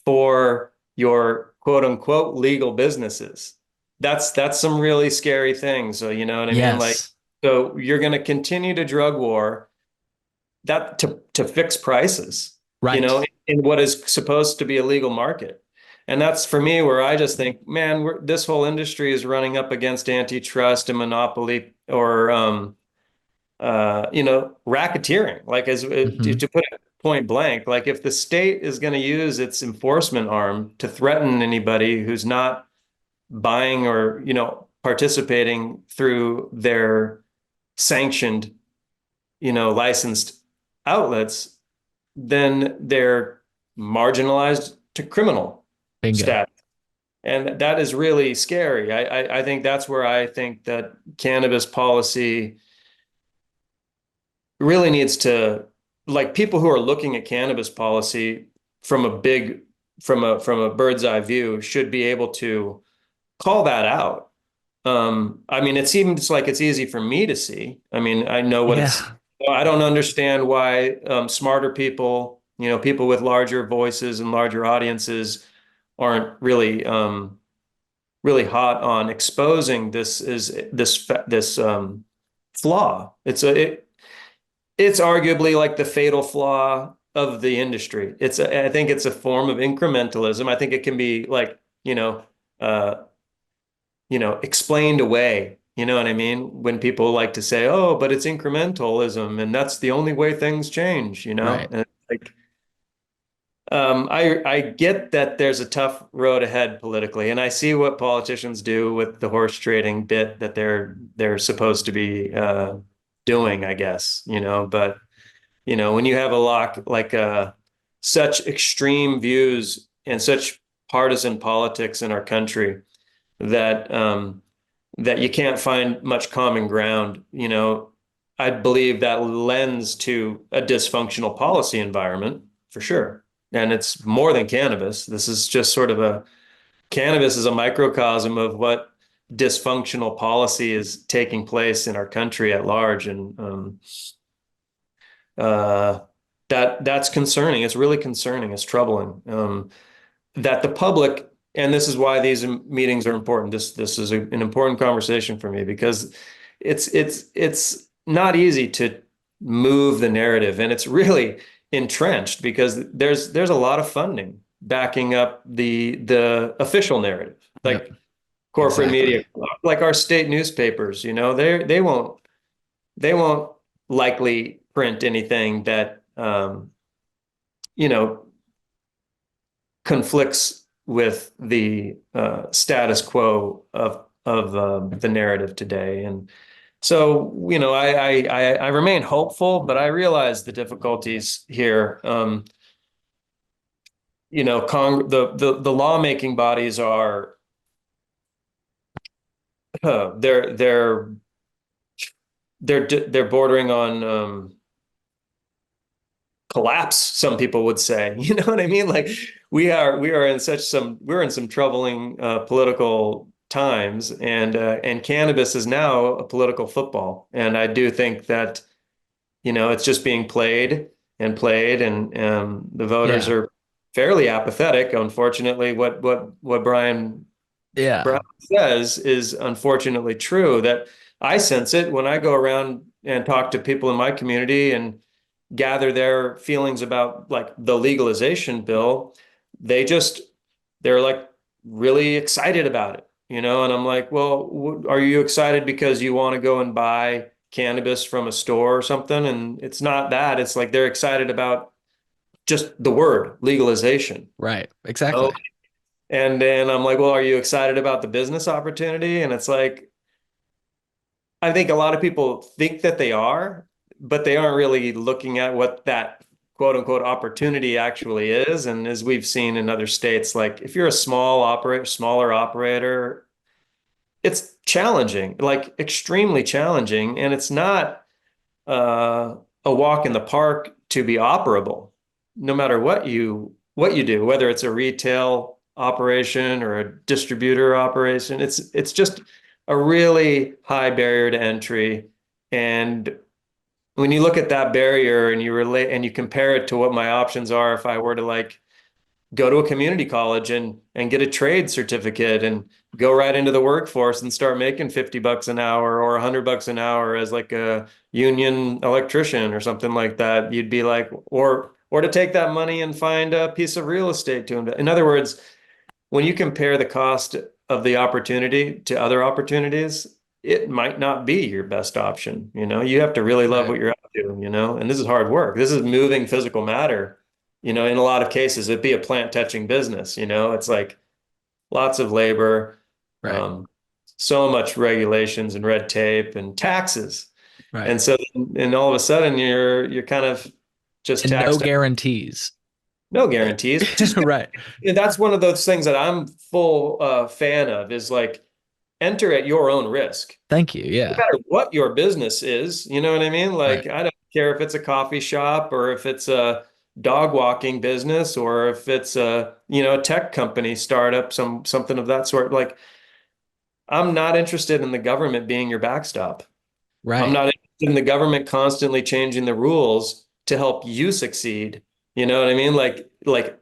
for your quote unquote legal businesses. That's some really scary things. So you know what I mean? Like, yes, so you're going to continue to drug war that to fix prices, you right. know, in what is supposed to be a legal market. And that's for me where I just think, man, this whole industry is running up against antitrust and monopoly or you know, racketeering. Like Hmm. to put it point blank, like if the state is going to use its enforcement arm to threaten anybody who's not buying or, you know, participating through their sanctioned, you know, licensed outlets, then they're marginalized to criminal Bingo. status. And that is really scary. I think that's where I think that cannabis policy really needs to, like, people who are looking at cannabis policy from a big from a bird's eye view should be able to call that out. I mean, it seems like it's easy for me to see. I mean, I know what it's, Yeah, I don't understand why smarter people, you know, people with larger voices and larger audiences aren't really really hot on exposing this flaw. It's arguably like the fatal flaw of the industry. I think it's a form of incrementalism. I think it can be like, uh, explained away. You know what I mean? When people like to say, "Oh, but it's incrementalism, and that's the only way things change," you know? right. And like, I get that there's a tough road ahead politically, and I see what politicians do with the horse trading bit that they're supposed to be doing, I guess, you know. But when you have a lock like such extreme views and such partisan politics in our country that that you can't find much common ground, I believe that lends to a dysfunctional policy environment for sure. And it's more than cannabis. This is just sort of cannabis is a microcosm of what dysfunctional policy is taking place in our country at large. And uh, that's concerning. It's really concerning. It's troubling that the public, and this is why these meetings are important. This is an important conversation for me because it's not easy to move the narrative, and it's really entrenched because there's a lot of funding backing up the official narrative, Yep, like corporate exactly. media, like our state newspapers. They won't likely print anything that you know conflicts with the status quo of the narrative today. And so, I remain hopeful, but I realize the difficulties here. The lawmaking bodies are they're they're bordering on collapse, some people would say. You know what I mean? Like we are in we're in some troubling political times, and cannabis is now a political football. And I do think that it's just being played and played, and the voters Yeah, are fairly apathetic. Unfortunately, what yeah, Brown says is unfortunately true. That I sense it when I go around and talk to people in my community and gather their feelings about like the legalization bill. They're like really excited about it, and I'm like, well, are you excited because you want to go and buy cannabis from a store or something? And it's not that. It's like they're excited about just the word legalization. right. Oh, Exactly. and then I'm like, well, are you excited about the business opportunity? And it's like, I think a lot of people think that they are, but they aren't really looking at what that quote unquote opportunity actually is. And as we've seen in other states, like if you're a smaller operator, it's challenging, like extremely challenging. And it's not a walk in the park to be operable, no matter what you do, whether it's a retail operation or a distributor operation. It's just a really high barrier to entry. And when you look at that barrier and you relate and you compare it to what my options are if I were to like go to a community college and get a trade certificate and go right into the workforce and start making 50 bucks an hour or 100 bucks an hour as like a union electrician or something like that, you'd be like, or to take that money and find a piece of real estate to invest. In other words, when you compare the cost of the opportunity to other opportunities, it might not be your best option. You have to really love Right. what you're up to, and this is hard work. This is moving physical matter. In a lot of cases, it'd be a plant touching business. It's like lots of labor, Right. um, so much regulations and red tape and taxes. Right. And so, and all of a sudden you're kind of just And no taxed. guarantees. No guarantees, which is good. Right. That's one of those things that I'm full fan of is like enter at your own risk. Thank you. No Yeah. matter what your business is, you know what I mean? Right. Like, I don't care if it's a coffee shop or if it's a dog walking business or if it's a tech company startup, something of that sort. Like, I'm not interested in the government being your backstop. I'm Right. not interested in the government constantly changing the rules to help you succeed. You know what I mean? Like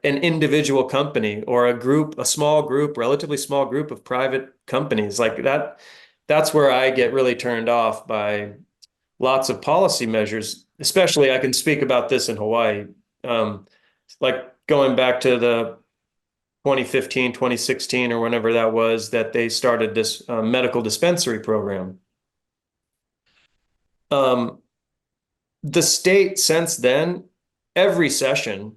an individual company or a group, a small group, relatively small group of private companies like that. That's where I get really turned off by lots of policy measures, especially I can speak about this in Hawaii. Um, like going back to the 2015, 2016, or whenever that was, that they started this medical dispensary program. Um, the state since then, every session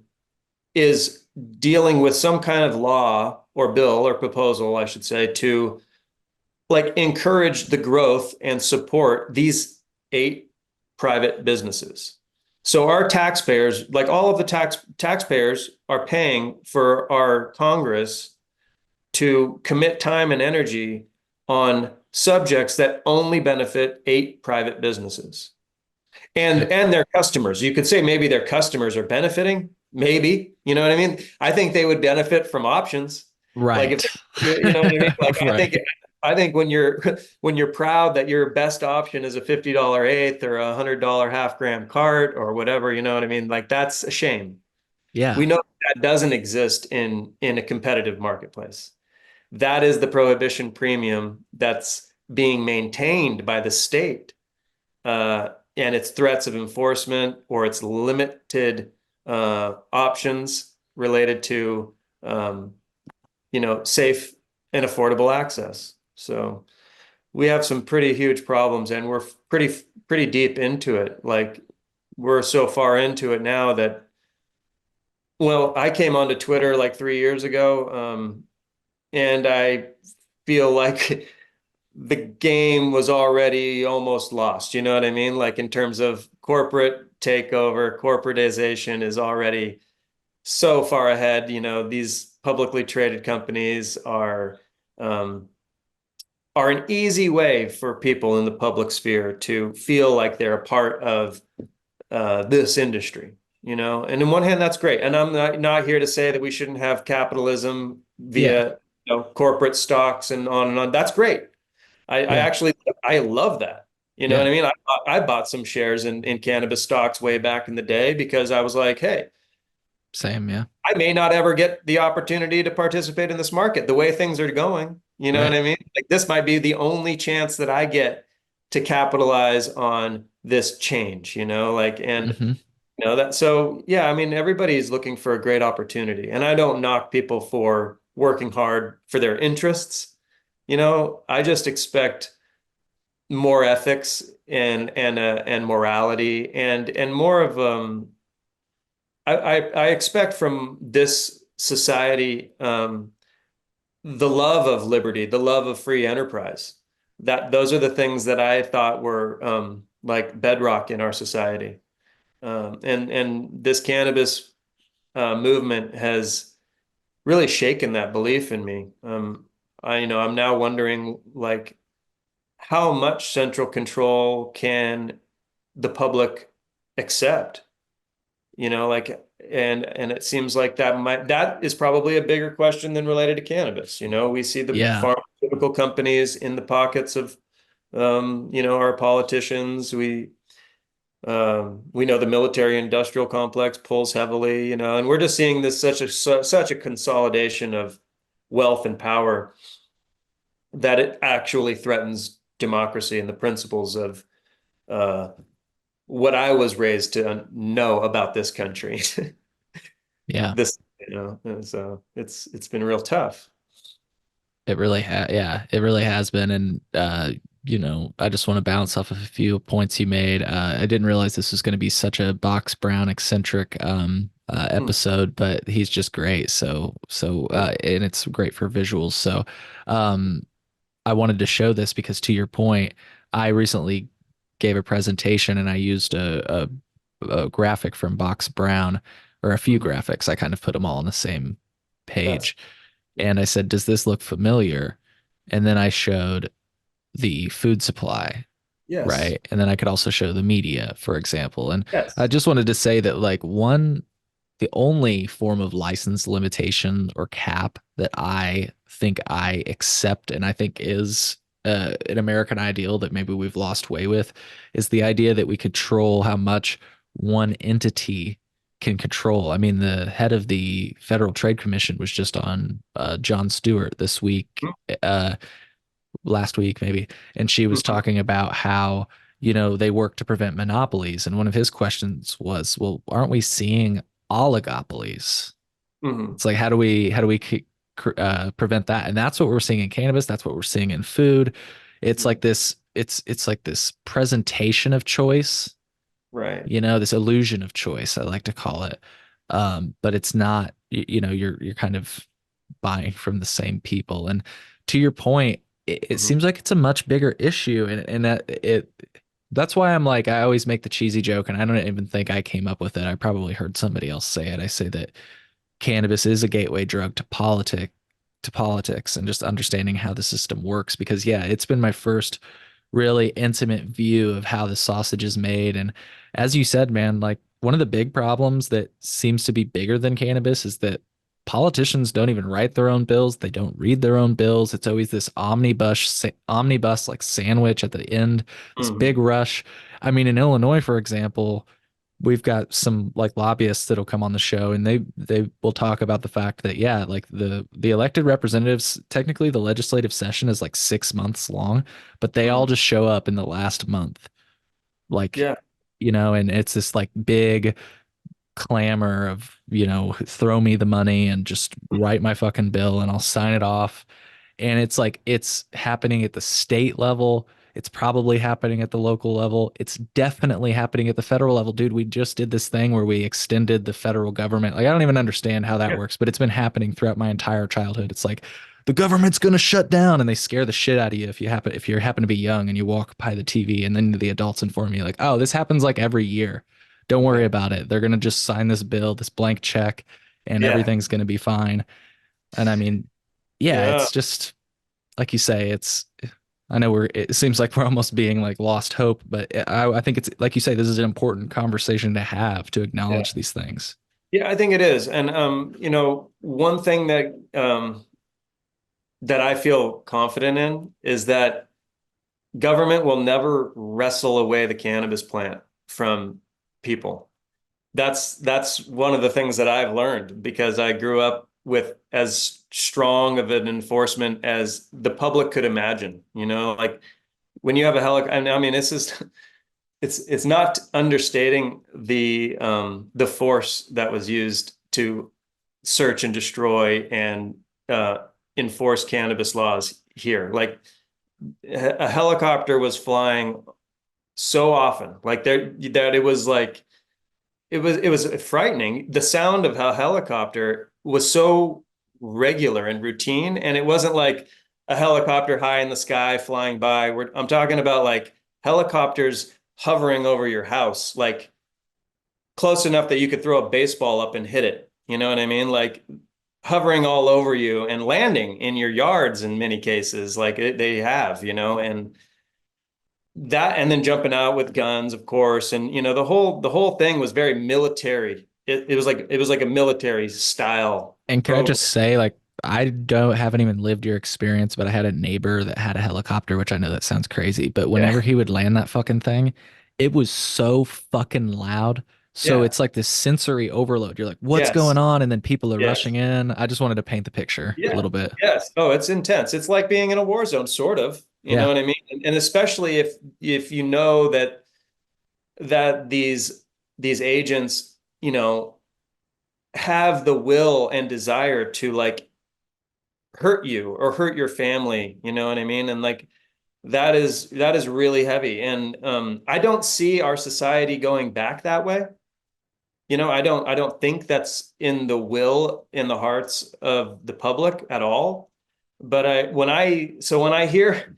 is dealing with some kind of law or bill or proposal, I should say, to like encourage the growth and support these 8 private businesses. So our taxpayers, like all of the taxpayers are paying for our Congress to commit time and energy on subjects that only benefit 8 private businesses and their customers. You could say maybe their customers are benefiting, maybe, you know what I mean? I think they would benefit from options. Like if Right. you know what I mean? Like Right. I think when you're proud that your best option is a $50 eighth or a $100 half gram cart or whatever, you know what I mean? Like that's a shame. We Yeah. know that doesn't exist in a competitive marketplace. That is the prohibition premium that's being maintained by the state and its threats of enforcement or its limited options related to safe and affordable access. So we have some pretty huge problems, and we're pretty deep into it. Like we're so far into it now that, well, I came onto Twitter like 3 years ago, and I feel like the game was already almost lost. You know what I mean? Like in terms of corporate takeover, corporatization is already so far ahead. These publicly traded companies um, are an easy way for people in the public sphere to feel like they're a part of this industry. And on one hand, that's great. And I'm not here to say that we shouldn't have capitalism Yeah. via corporate stocks and on and on. That's great. I Yeah. actually I love that. You know what Yeah. I mean? I bought some shares in cannabis stocks way back in the day because I was like, hey, Same. Yeah. I may not ever get the opportunity to participate in this market the way things are going. You know what Right. I mean? Like this might be the only chance that I get to capitalize on this change, like and Hmm. that so yeah, I mean everybody's looking for a great opportunity. And I don't knock people for working hard for their interests. I just expect more ethics and morality and more of I expect from this society the love of liberty, the love of free enterprise. That those are the things that I thought were like bedrock in our society. And this cannabis movement has really shaken that belief in me. I'm now wondering like how much central control can the public accept? Like, and it seems like that is probably a bigger question than related to cannabis. We see the Yeah. pharmaceutical companies in the pockets of Our politicians, we know the military industrial complex pulls heavily, and we're just seeing this such a consolidation of wealth and power that it actually threatens democracy and the principles of uh, what I was raised to know about this country. Yeah. This, and so it's been real tough. It really has been. And I just want to bounce off of a few points you made. I didn't realize this was going to be such a Box Brown eccentric Hmm. episode, but he's just great. And it's great for visuals. So um I wanted to show this because to your point, I recently gave a presentation and I used a graphic from Box Brown, or a few Hmm. graphics. I kind of put them all on the same Yes. page. And I said, does this look familiar? And then I showed the food supply, Yes. right? And then I could also show the media, for example. And I Yes. just wanted to say that, like, the only form of license limitation or cap that I think I accept and I think is an American ideal that maybe we've lost way with is the idea that we control how much one entity can control. I mean, the head of the Federal Trade Commission was just on Jon Stewart this week, uh, last week maybe, and she was Hmm. talking about how they work to prevent monopolies. And one of his questions was, well, aren't we seeing oligopolies? Hmm. It's like, how do we prevent that? And that's what we're seeing in cannabis. That's what we're seeing in food. It's like this. It's like this presentation of choice. Right. This illusion of choice, I like to call it. But it's not. You're kind of buying from the same people. And to your point, it Hmm. seems like it's a much bigger issue, and that's why I'm like, I always make the cheesy joke, and I don't even think I came up with it. I probably heard somebody else say it. I say that cannabis is a gateway drug to politics and just understanding how the system works, because yeah, it's been my first really intimate view of how the sausage is made. And as you said, man, like, one of the big problems that seems to be bigger than cannabis is that politicians don't even write their own bills. They don't read their own bills. It's always this omnibus like sandwich at the end, this big Hmm. rush. I mean, in Illinois, for example, we've got some like lobbyists that'll come on the show, and they will talk about the fact that, yeah, like the elected representatives, technically the legislative session is like 6 months long, but they all Hmm. just show up in the last month, like, Yeah. and it's this like big clamor of, throw me the money and just write my fucking bill and I'll sign it off. And it's like, it's happening at the state level. It's probably happening at the local level. It's definitely happening at the federal level. Dude, we just did this thing where we extended the federal government. Like, I don't even understand how that Yeah. works, but it's been happening throughout my entire childhood. It's like the government's going to shut down, and they scare the shit out of you if you happen to be young and you walk by the TV, and then the adults inform you like, "Oh, this happens like every year. Don't worry Yeah. about it. They're going to just sign this bill, this blank check, and Yeah. everything's going to be fine." And I mean, yeah, Yeah. it's just like you say, I know it seems like we're almost being like lost hope, but I think it's like you say, this is an important conversation to have, to Yeah. acknowledge these things. Yeah, I think it is. And one thing that I feel confident in is that government will never wrestle away the cannabis plant from people. That's one of the things that I've learned because I grew up with as strong of an enforcement as the public could imagine. Like when you have a helicopter, and I mean, it's not understating the force that was used to search and destroy and uh, enforce cannabis laws here. Like a helicopter was flying so often, like there that it was like it was frightening. The sound of a helicopter was so regular and routine, and it wasn't like a helicopter high in the sky flying by. I'm talking about like helicopters hovering over your house, like close enough that you could throw a baseball up and hit it. You know what I mean? Like hovering all over you and landing in your yards in many cases, like they have, and that, and then jumping out with guns, of course, and the whole thing was very military. It was like a military style And can I program. just say, like, I don't haven't even lived your experience, but I had a neighbor that had a helicopter, which I know that sounds crazy, but Yeah. whenever he would land that fucking thing, it was so fucking loud. So Yeah. it's like this sensory overload. You're like, what's going Yes. on? And then people are Yes. rushing in. I just wanted to paint the picture a Yeah. little bit. Yes. Oh, it's intense. It's like being in a war zone, sort of. You know Yeah. what I mean? And especially if you know that these agents, have the will and desire to like hurt you or hurt your family, you know what I mean? And like that is really heavy. And I don't see our society going back that way. I don't think that's in the will in the hearts of the public at all. But when I hear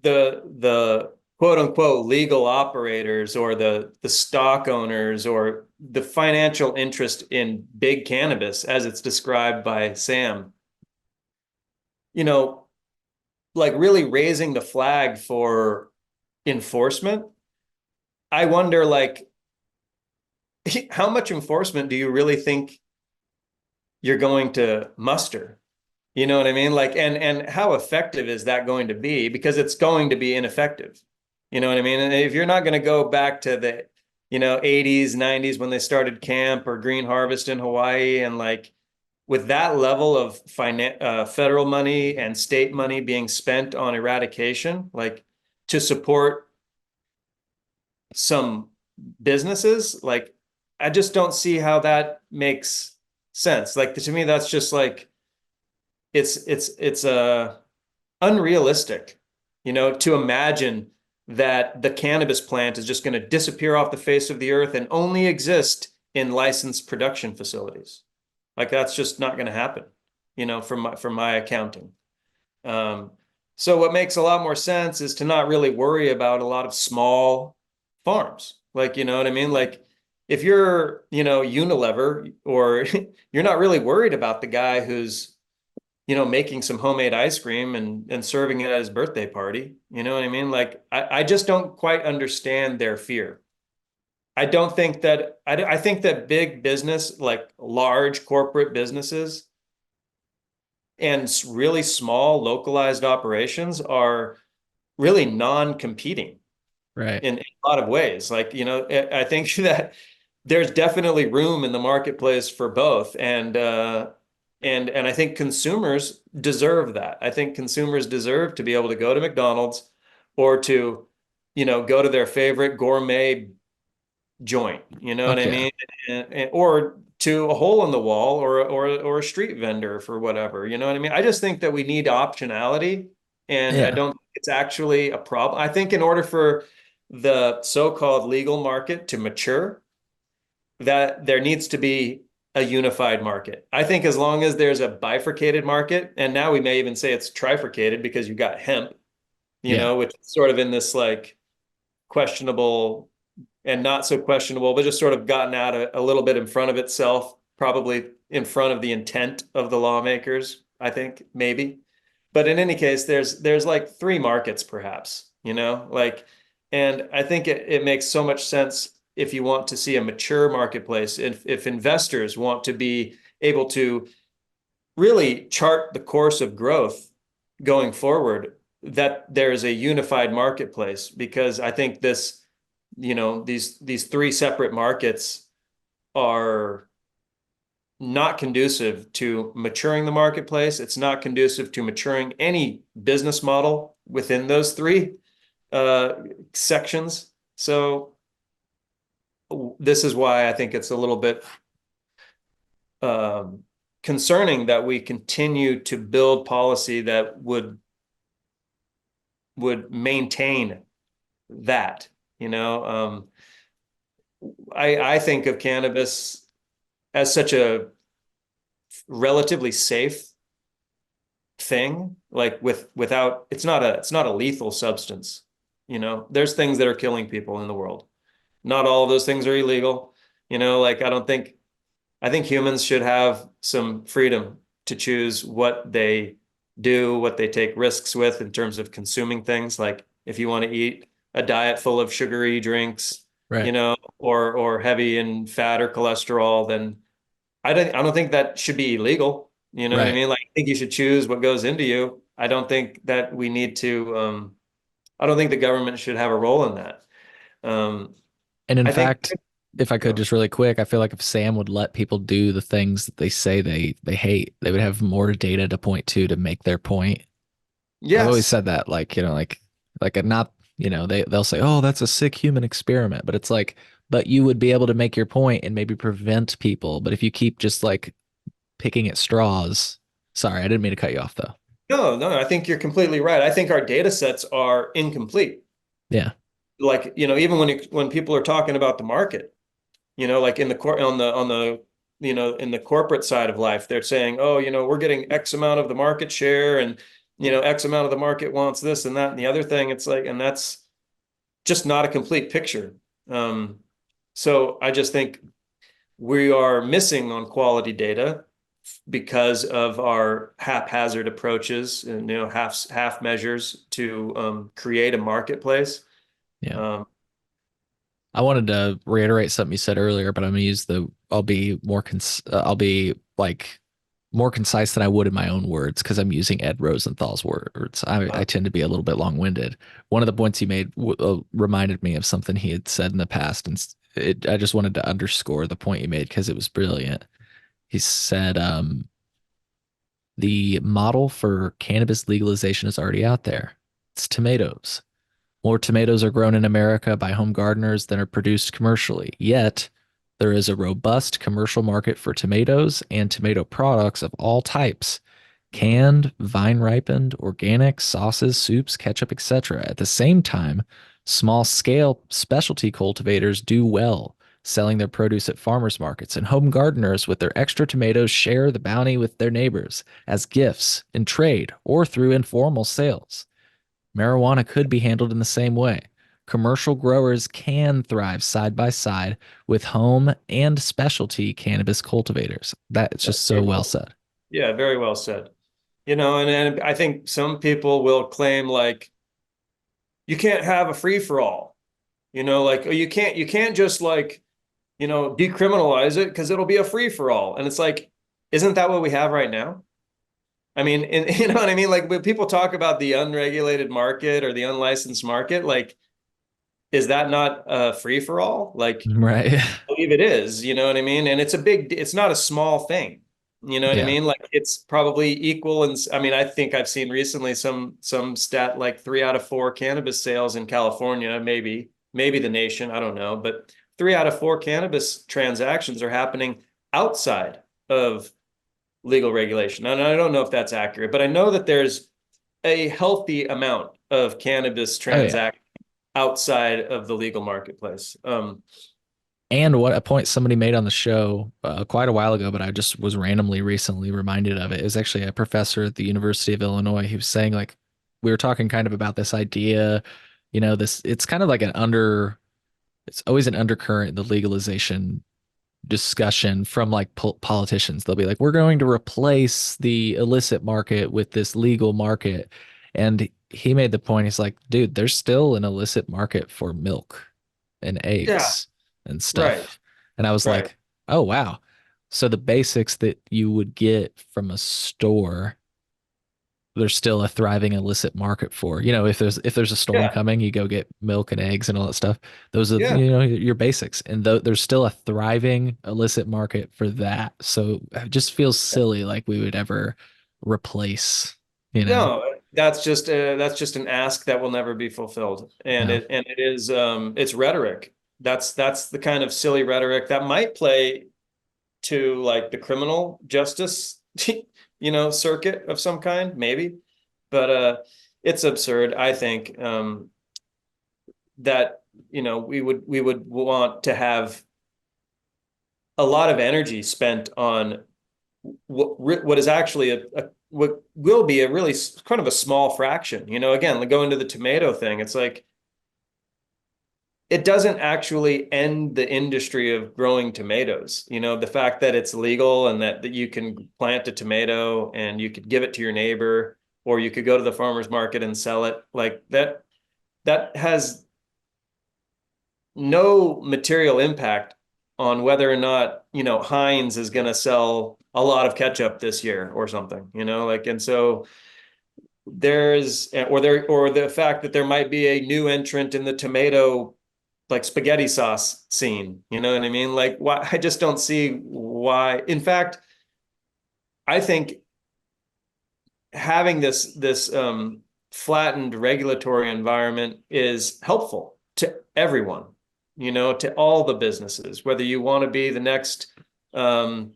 the quote unquote legal operators or the stock owners or the financial interest in big cannabis as it's described by Sam, you know, like really raising the flag for enforcement, I wonder like how much enforcement do you really think you're going to muster? You know what I mean? Like, and how effective is that going to be? Because it's going to be ineffective. You know what I mean? And if you're not going to go back to the, 80s, 90s when they started camp or green harvest in Hawaii, and like with that level of federal money and state money being spent on eradication, like to support some businesses, like I just don't see how that makes sense. Like to me, that's just like it's unrealistic, to imagine that the cannabis plant is just going to disappear off the face of the earth and only exist in licensed production facilities. Like that's just not going to happen, from my accounting. Um, so what makes a lot more sense is to not really worry about a lot of small farms. Like, you know what I mean? Like if you're, Unilever or you're not really worried about the guy who's, making some homemade ice cream and serving it at his birthday party. You know what I mean? Like I just don't quite understand their fear. I think that big business, like large corporate businesses and really small localized operations are really non-competing Right. in a lot of ways. Like, I think that there's definitely room in the marketplace for both. And I think consumers deserve that. I think consumers deserve to be able to go to McDonald's or to, go to their favorite gourmet joint, you know what Fuck I yeah. mean? Or to a hole in the wall or a street vendor for whatever, you know what I mean? I just think that we need optionality, and I Yeah. don't think it's actually a problem. I think in order for the so-called legal market to mature, that there needs to be a unified market. I think as long as there's a bifurcated market, and now we may even say it's trifurcated because you got hemp, Yeah. which is sort of in this like questionable and not so questionable, but just sort of gotten out a little bit in front of itself, probably in front of the intent of the lawmakers, I think, maybe. But in any case, there's like three markets, perhaps, like, and I think it makes so much sense if you want to see a mature marketplace, if investors want to be able to really chart the course of growth going forward, that there's a unified marketplace, because I think these three separate markets are not conducive to maturing the marketplace. It's not conducive to maturing any business model within those three uh, sections. So this is why I think it's a little bit um, concerning that we continue to build policy that would maintain that. I think of cannabis as such a relatively safe thing, like without it's not a lethal substance. There's things that are killing people in the world. Not all of those things are illegal. Like I think humans should have some freedom to choose what they do, what they take risks with in terms of consuming things. Like if you want to eat a diet full of sugary drinks, Right. or heavy in fat or cholesterol, then I don't think that should be illegal. You know what I Right. mean? Like think you should choose what goes into you. I don't think that we need to, I don't think the government should have a role in that. Um, And in I think, fact, if I could yeah. just really quick, I feel like if Sam would let people do the things that they say they hate, they would have more data to point to make their point. I've always Yes. said that, like, like a not, they'll say, "Oh, that's a sick human experiment," but it's like, but you would be able to make your point and maybe prevent people. But if you keep just like picking at straws, sorry, I didn't mean to cut you off though. No, no, I think you're completely right. I think our data sets are incomplete. Yeah, Like, even when people are talking about the market, like in the court on the in the corporate side of life, they're saying, oh, we're getting X amount of the market share, and X amount of the market wants this and that and the other thing. It's like, and that's just not a complete picture. Um, so I just think we are missing on quality data because of our haphazard approaches and half measures to create a marketplace. yeah. Um, I wanted to reiterate something you said earlier, but I'm gonna use I'll be I'll be like more concise than I would in my own words because I'm using Ed Rosenthal's words. I tend to be a little bit long-winded. One of the points he made reminded me of something he had said in the past, and I just wanted to underscore the point he made because it was brilliant. He said, the model for cannabis legalization is already out there. It's tomatoes. More tomatoes are grown in America by home gardeners than are produced commercially. Yet, there is a robust commercial market for tomatoes and tomato products of all types canned, vine ripened, organic, sauces, soups, ketchup, etc. At the same time, small scale specialty cultivators do well, selling their produce at farmers markets, and home gardeners with their extra tomatoes share the bounty with their neighbors as gifts in trade or through informal sales. Marijuana could be handled in the same way. Commercial growers can thrive side by side with home and specialty cannabis cultivators. That's yeah, just so very well well. said. Yeah, very well said. And I think some people will claim like you can't have a free for all. Like, oh, you can't just like decriminalize it because it'll be a free for all. And it's like, isn't that what we have right now? I mean, and, you know what I mean? Like when people talk about the unregulated market or the unlicensed market, like, is that not a free for all? Like, Right. I believe it is, you know what I mean? And it's not a small thing. You know what I Yeah. mean? Like it's probably equal. And I mean, I think I've seen recently some stat like 3 out of 4 cannabis sales in California, maybe the nation, I don't know, but 3 out of 4 cannabis transactions are happening outside of legal regulation. And I don't know if that's accurate, but I know that there's a healthy amount of cannabis Oh, yeah. transact outside of the legal marketplace. And what a point somebody made on the show quite a while ago, but I just was randomly recently reminded of it. It was actually a professor at the University of Illinois. He was saying, like, we were talking kind of about this idea, it's kind of like it's always an undercurrent in the legalization discussion from like politicians. They'll be like, we're going to replace the illicit market with this legal market. And he made the point, he's like, dude, there's still an illicit market for milk and Yeah, eggs and right, stuff. And I was right. like, oh, wow. So the basics that you would get from a store there's still a thriving illicit market for. If there's a storm Yeah, coming, you go get milk and eggs and all that stuff. Those are yeah. your basics, and there's still a thriving illicit market for that. So it just feels silly like we would ever replace. You know, No, that's just an ask that will never be fulfilled. And no, it is it's rhetoric. That's the kind of silly rhetoric that might play to like the criminal justice circuit of some kind, maybe. But it's absurd, I think, that we would want to have a lot of energy spent on what is actually what will be a really kind of a small fraction. Again, like going to the tomato thing, it's like it doesn't actually end the industry of growing tomatoes. The fact that it's legal and that you can plant a tomato and you could give it to your neighbor, or you could go to the farmer's market and sell it, like that has no material impact on whether or not, Heinz is going to sell a lot of ketchup this year or something, like, and so or the fact that there might be a new entrant in the tomato, like spaghetti sauce scene, you know what I mean? Like, why? I just don't see why. In fact, I think having this flattened regulatory environment is helpful to everyone, to all the businesses, whether you want to be the next, ragu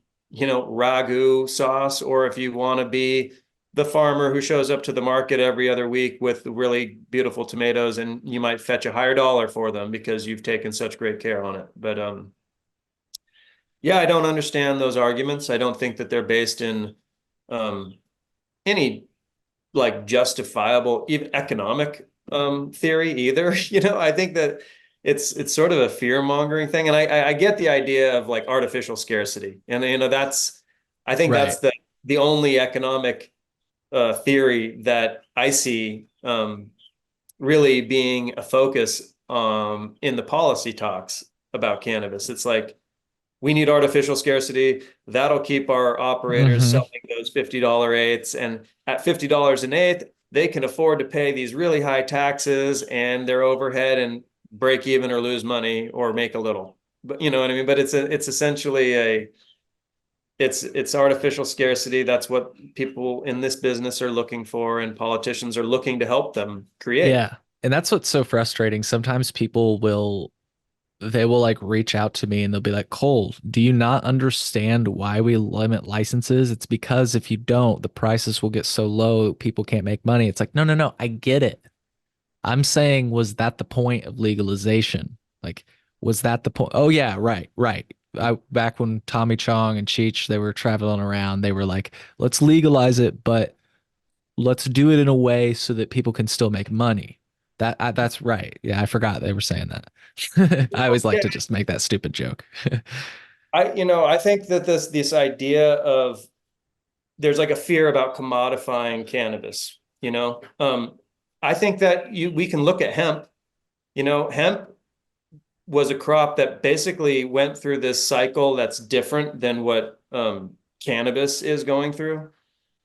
sauce, or if you want to be the farmer who shows up to the market every other week with really beautiful tomatoes, and you might fetch a higher dollar for them because you've taken such great care on it. But yeah, I don't understand those arguments. I don't think that they're based in any like justifiable, even economic theory either. I think that it's sort of a fear mongering thing, and I get the idea of like artificial scarcity, and I think Right. that's the only economic theory that I see really being a focus in the policy talks about cannabis. It's like, we need artificial scarcity. That'll keep our operators Hmm. selling those $50 eighths. And at $50 an eighth, they can afford to pay these really high taxes and their overhead and break even or lose money or make a little. But you know what I mean? But it's essentially it's artificial scarcity. That's what people in this business are looking for, and politicians are looking to help them create. Yeah. And that's what's so frustrating. Sometimes people will they will like reach out to me and they'll be like, Cole, do you not understand why we limit licenses? It's because if you don't, the prices will get so low, people can't make money. It's like, no, no, no, I get it. I'm saying, was that the point of legalization? Like, was that the point? Oh, yeah, right, right. Back when Tommy Chong and Cheech, they were traveling around, they were like, let's legalize it, but let's do it in a way so that people can still make money. That's right. Yeah, I forgot they were saying that. I always like Yeah, to just make that stupid joke. I think that this idea of there's like a fear about commodifying cannabis, I think that we can look at hemp. Hemp was a crop that basically went through this cycle that's different than what cannabis is going through,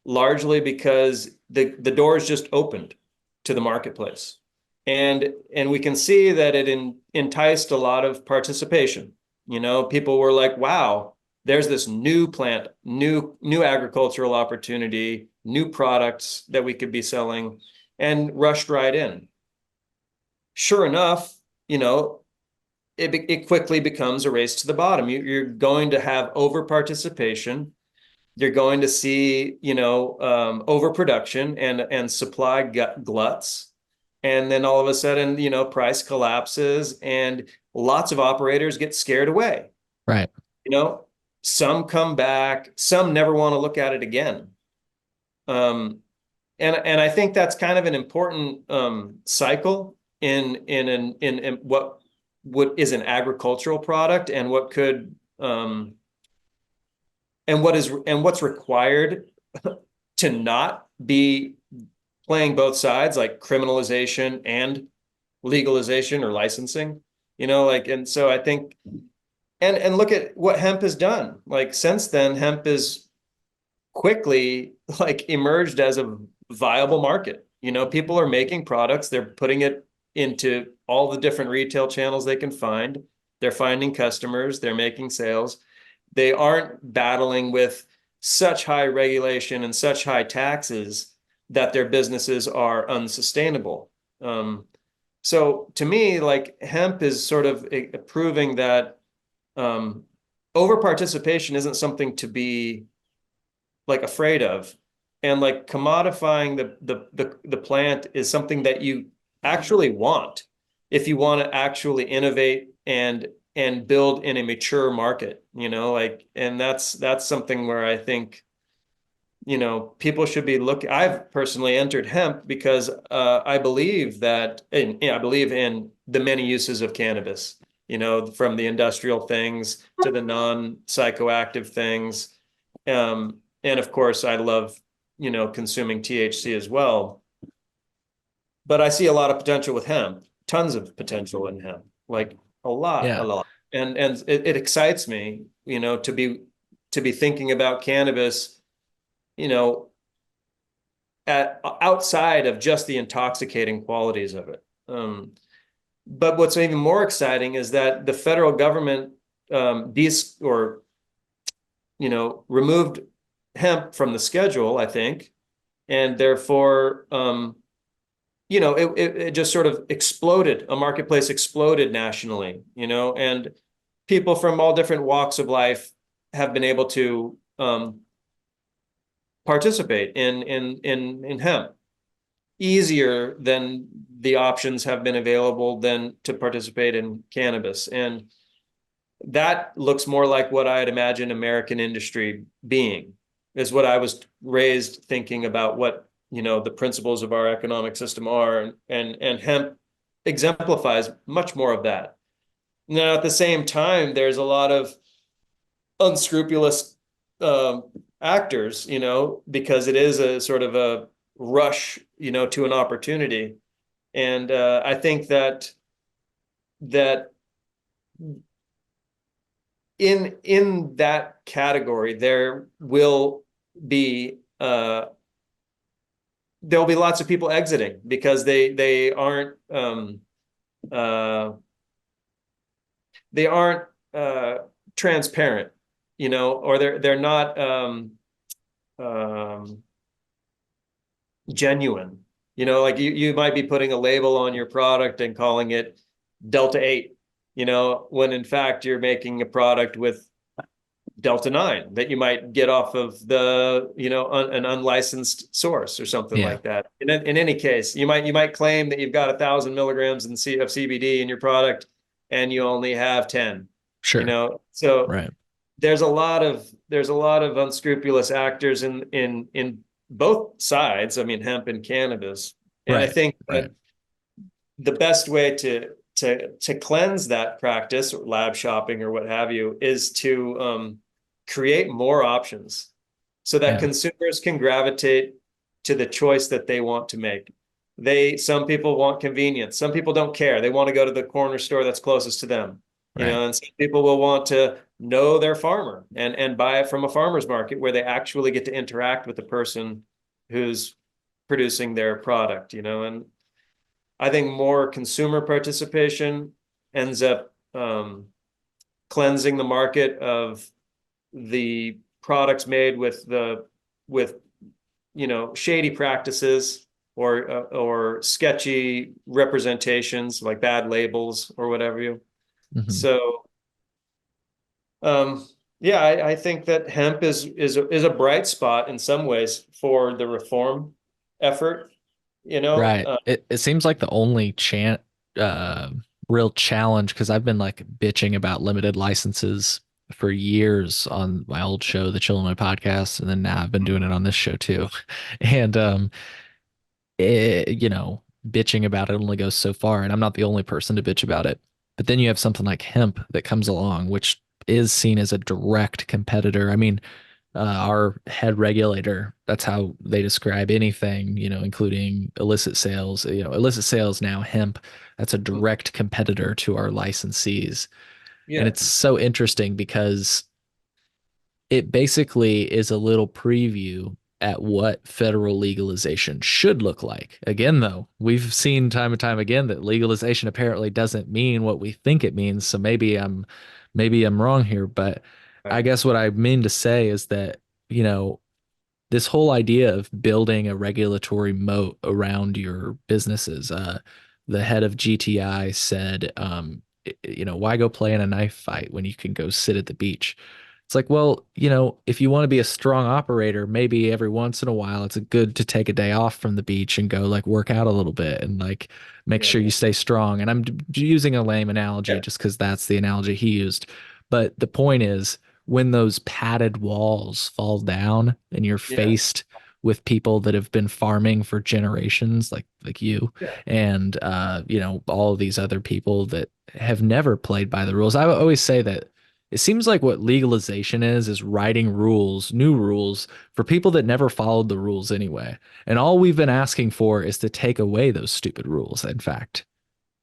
largely because the doors just opened to the marketplace. And we can see that it enticed a lot of participation. People were like, wow, there's this new plant, new agricultural opportunity, new products that we could be selling, and rushed right in. Sure enough, it quickly becomes a race to the bottom. You're going to have over participation. You're going to see, overproduction and supply gluts. And then all of a sudden, price collapses and lots of operators get scared away. Right. You know, some come back, some never want to look at it again. And I think that's kind of an important cycle in what is an agricultural product, and what could and what's required to not be playing both sides, like criminalization and legalization or licensing. And so I think, and look at what hemp has done. Like, since then, hemp is quickly like emerged as a viable market. People are making products, they're putting it into all the different retail channels they can find. They're finding customers, they're making sales. They aren't battling with such high regulation and such high taxes that their businesses are unsustainable. So to me, like, hemp is sort of proving that over participation isn't something to be like afraid of, and like commodifying the plant is something that you actually want if you want to actually innovate and build in a mature market. And that's something where I think people should be looking. I've personally entered hemp because I believe I believe in the many uses of cannabis, from the industrial things to the non-psychoactive things. And of course, I love, consuming THC as well. But I see a lot of potential with hemp, tons of potential in hemp, like a lot, a Yeah. lot. and it excites me, to be thinking about cannabis, you know, at outside of just the intoxicating qualities of it. But what's even more exciting is that the federal government removed hemp from the schedule, I think, and therefore, it just sort of exploded. A marketplace exploded nationally, and people from all different walks of life have been able to participate in hemp easier than the options have been available than to participate in cannabis. And that looks more like what I'd imagine American industry being, is what I was raised thinking about what, the principles of our economic system are. And hemp exemplifies much more of that. Now, at the same time, there's a lot of unscrupulous actors, because it is a sort of a rush, to an opportunity. And I think that in that category, there'll be lots of people exiting because they aren't transparent, or they're not genuine. Like you might be putting a label on your product and calling it Delta 8, when in fact you're making a product with Delta 9 that you might get off of an unlicensed source or something Yeah, like that. In any case, you might claim that you've got 1,000 milligrams of CBD in your product and you only have 10, sure. so Right. there's a lot of unscrupulous actors in both sides. I mean, hemp and cannabis. And I Right. think Right. that the best way to cleanse that practice, or lab shopping or what have you, is to create more options so that Yeah. consumers can gravitate to the choice that they want to make. Some people want convenience. Some people don't care. They want to go to the corner store that's closest to them, Right. and some people will want to know their farmer and buy it from a farmer's market where they actually get to interact with the person who's producing their product, and I think more consumer participation ends up cleansing the market of the products made with shady practices or sketchy representations, like bad labels or whatever you. Mhm. So yeah, I think that hemp is a bright spot in some ways for the reform effort. You know, Right. uh, It seems like the only uh real challenge, because I've been like bitching about limited licenses for years on my old show, the Chill in My Podcast, and then now I've been doing it on this show too. And bitching about it only goes so far, and I'm not the only person to bitch about it. But then you have something like hemp that comes along, which is seen as a direct competitor. I mean, our head regulator, that's how they describe anything, including illicit sales. Illicit sales now, hemp, that's a direct competitor to our licensees. And yeah, it's so interesting because it basically is a little preview at what federal legalization should look like. Again, though, we've seen time and time again that legalization apparently doesn't mean what we think it means. So maybe I'm wrong here, but I right. guess what I mean to say is that, you know, this whole idea of building a regulatory moat around your businesses. The head of GTI said, why go play in a knife fight when you can go sit at the beach? It's like, well, if you want to be a strong operator, maybe every once in a while it's good to take a day off from the beach and go like work out a little bit and like make Yeah, sure you stay strong. And I'm using a lame analogy yeah, just because that's the analogy he used. But the point is, when those padded walls fall down and you're yeah, faced with people that have been farming for generations like you yeah, and all of these other people that have never played by the rules. I always say that it seems like what legalization is writing rules, new rules for people that never followed the rules anyway. And all we've been asking for is to take away those stupid rules, in fact.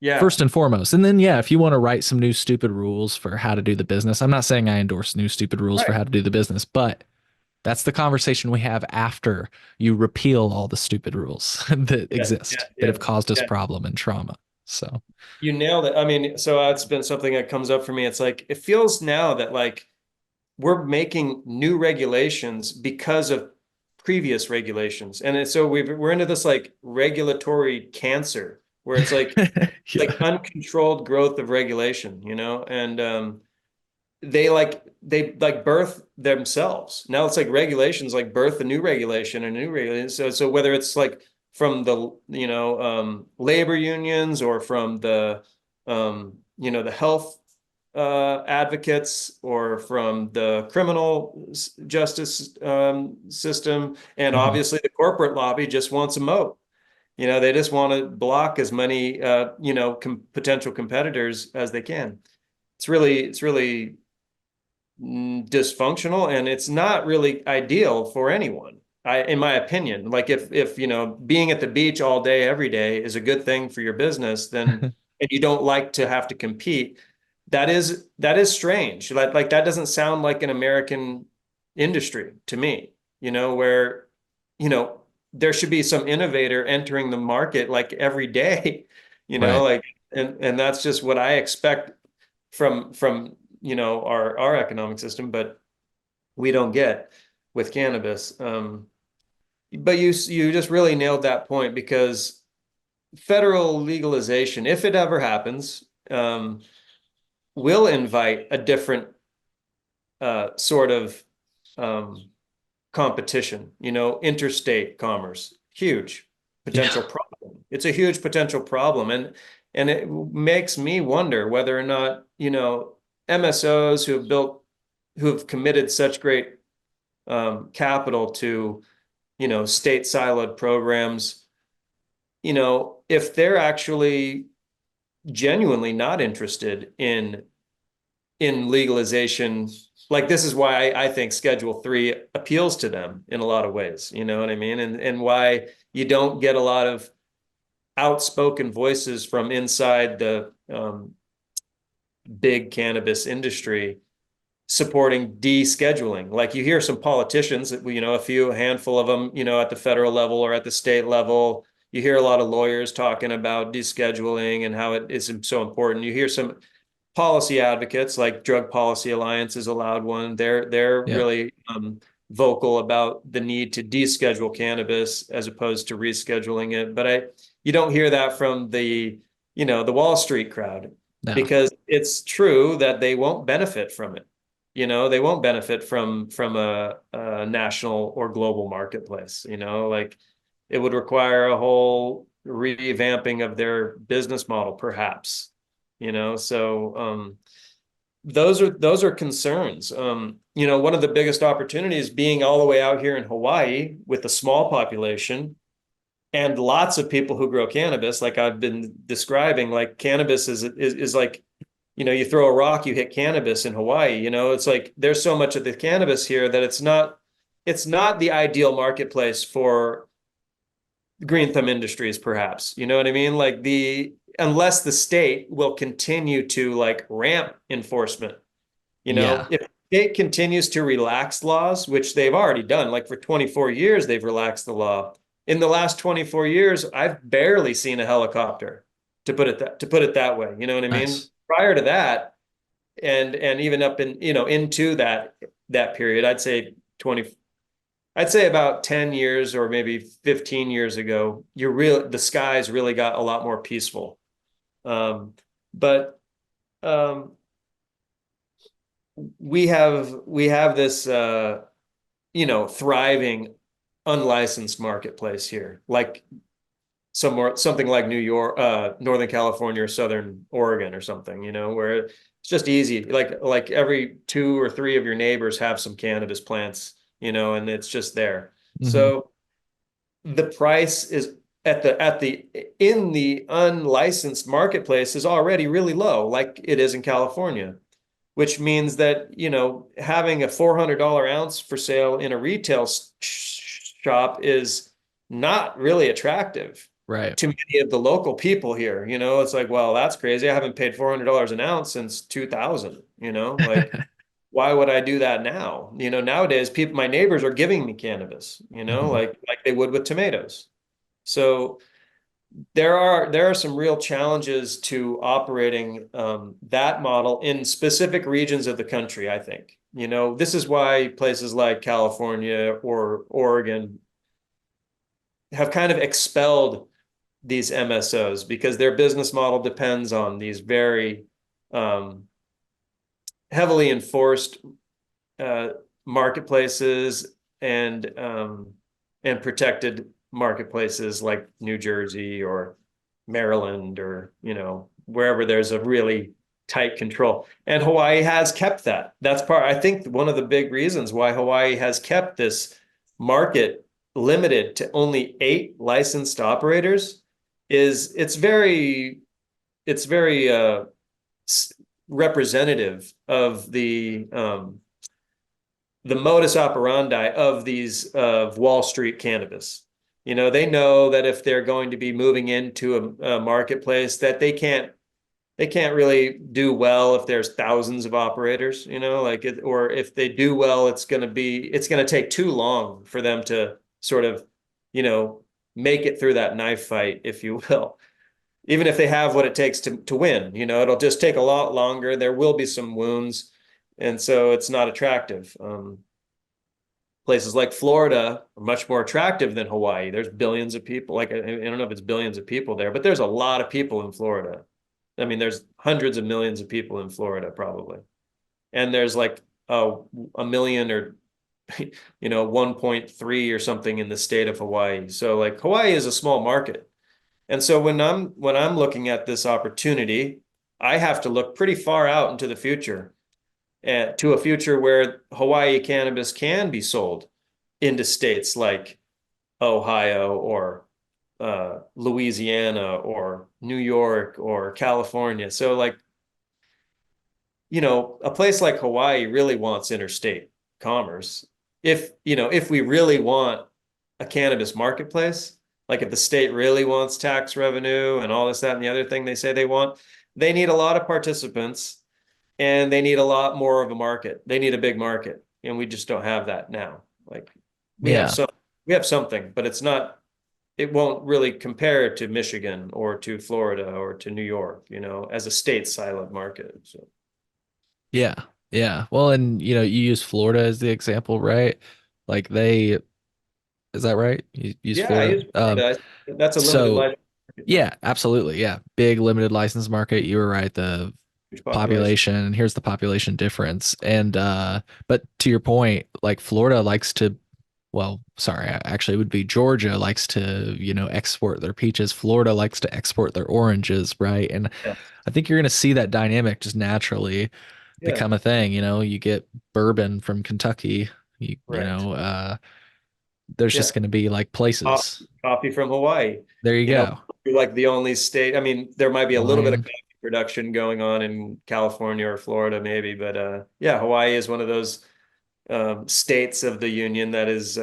Yeah. first and foremost. And then, yeah, if you want to write some new stupid rules for how to do the business, I'm not saying I endorse new stupid rules for Right. how to do the business, but that's the conversation we have after you repeal all the stupid rules that Yeah. Yeah. exist that Yeah. have caused us Yeah. problem and trauma. So, You nailed it. I mean, so it's been something that comes up for me. It's like, it feels now that like we're making new regulations because of previous regulations. And so we're into this like regulatory cancer where it's like yeah, uncontrolled growth of regulation, you know, and they like birth themselves. Now it's like regulations like birth a new regulation and new regulation. So whether it's like from the labor unions or from the the health advocates or from the criminal justice system, and Mhm. obviously the corporate lobby just wants a moat. They just want to block as many potential competitors as they can. It's really dysfunctional, and it's not really ideal for anyone. In my opinion, like if being at the beach all day every day is a good thing for your business, then and you don't like to have to compete, that is strange. Like that doesn't sound like an American industry to me. Where you know there should be some innovator entering the market like every day. Right. Like and that's just what I expect from our economic system, but we don't get with cannabis. But you just really nailed that point, because federal legalization, if it ever happens, will invite a different sort of um, competition. Interstate commerce, huge potential Yeah. problem. It's a huge potential problem, and it makes me wonder whether or not MSOs who have committed such great capital to state siloed programs, if they're actually genuinely not interested in legalization. Like, this is why I think Schedule 3 appeals to them in a lot of ways. You know what I mean? And why you don't get a lot of outspoken voices from inside the big cannabis industry supporting descheduling. Like, you hear some politicians, a handful of them, at the federal level or at the state level. You hear a lot of lawyers talking about descheduling and how it is so important. You hear some policy advocates, like Drug Policy Alliance is a loud one. They're Yeah. really vocal about the need to deschedule cannabis as opposed to rescheduling it. But you don't hear that from the Wall Street crowd, No. because it's true that they won't benefit from it. They won't benefit from a national or global marketplace. Like, it would require a whole revamping of their business model, perhaps. So those are concerns. One of the biggest opportunities being all the way out here in Hawaii with a small population and lots of people who grow cannabis, like I've been describing. Like, cannabis is like, you throw a rock, you hit cannabis in Hawaii. It's like there's so much of the cannabis here that it's not the ideal marketplace for green thumb industries, perhaps. You know what I mean? Like, unless the state will continue to like ramp enforcement. Yeah. If the state continues to relax laws, which they've already done, like for 24 years, they've relaxed the law. In the last 24 years, I've barely seen a helicopter, to put it that way. You know what I mean? Nice. Prior to that, and even up into that period, I'd say about 10 years or maybe 15 years ago, the skies really got a lot more peaceful. But um, we have this thriving unlicensed marketplace here, like something like New York, Northern California, or Southern Oregon or something, where it's just easy. Like every two or three of your neighbors have some cannabis plants, and it's just there. Hmm. So the price is in the unlicensed marketplace is already really low, like it is in California, which means that, having a $400 ounce for sale in a retail shop is not really attractive. Right. to many of the local people here. It's like, well, that's crazy. I haven't paid $400 an ounce since 2000, like, why would I do that now? Nowadays, my neighbors are giving me cannabis, Mhm. like they would with tomatoes. So there are some real challenges to operating that model in specific regions of the country, I think. This is why places like California or Oregon have kind of expelled these MSOs because their business model depends on these very um, heavily enforced uh, marketplaces and protected marketplaces like New Jersey or Maryland or wherever there's a really tight control. And Hawaii has kept that. That's I think one of the big reasons why Hawaii has kept this market limited to only 8 licensed operators is it's very representative of the modus operandi of these of Wall Street cannabis. They know that if they're going to be moving into a marketplace that they can't really do well if there's thousands of operators, like or if they do well, it's going to take too long for them to sort of, you know, make it through that knife fight, if you will. Even if they have what it takes to win, it'll just take a lot longer. There will be some wounds, and so it's not attractive. Places like Florida are much more attractive than Hawaii. There's billions of people. Like, I don't know if it's billions of people there, but there's a lot of people in Florida. I mean, there's hundreds of millions of people in Florida, probably. And there's like a million or 1.3 or something in the state of Hawaii. So like Hawaii is a small market. And so when I'm looking at this opportunity, I have to look pretty far out into the future, to a future where Hawaii cannabis can be sold into states like Ohio or Louisiana or New York or California. So like, a place like Hawaii really wants interstate commerce. If we really want a cannabis marketplace, like if the state really wants tax revenue and all this, that, and the other thing they say they want, they need a lot of participants and they need a lot more of a market. They need a big market, and we just don't have that now. Like we have Yeah. some, we have something, but it won't really compare to Michigan or to Florida or to New York, as a state siloed market. So Yeah. Yeah. Well, and you use Florida as the example, right? Like is that right? You use yeah, I Florida. use Florida. That's a limited So life market there. yeah, absolutely. Yeah. Big limited license market. You were right. The Huge population. population, here's the population difference. And but to your point, like Florida likes to, well, sorry, actually it would be Georgia likes to, export their peaches. Florida likes to export their oranges, right? And Yeah. I think you're going to see that dynamic just naturally Yeah. become a thing. You get bourbon from Kentucky, Right. there's just Yeah. going to be like places. Coffee from Hawaii. There you You know, go. we're like the only state. I mean, there might be a little bit of Wine. coffee production going on in California or Florida, maybe, but yeah, Hawaii is one of those states of the union that is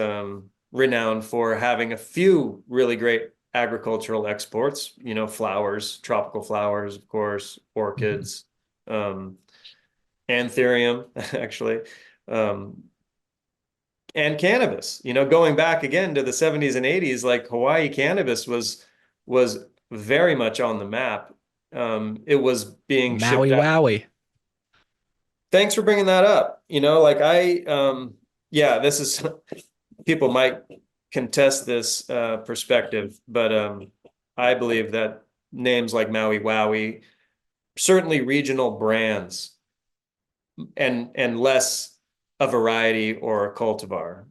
renowned for having a few really great agricultural exports. Flowers, tropical flowers, of course, Mhm. orchids, um, anthurium, actually. Um, and cannabis. Going back again to the 70s and 80s, like Hawaii cannabis was very much on the map. It was being shipped Maui out. Wowie. Thanks for bringing that up. Like yeah, this is people might contest this perspective, but I believe that names like Maui Wowie, certainly regional brands, and less a variety or a cultivar.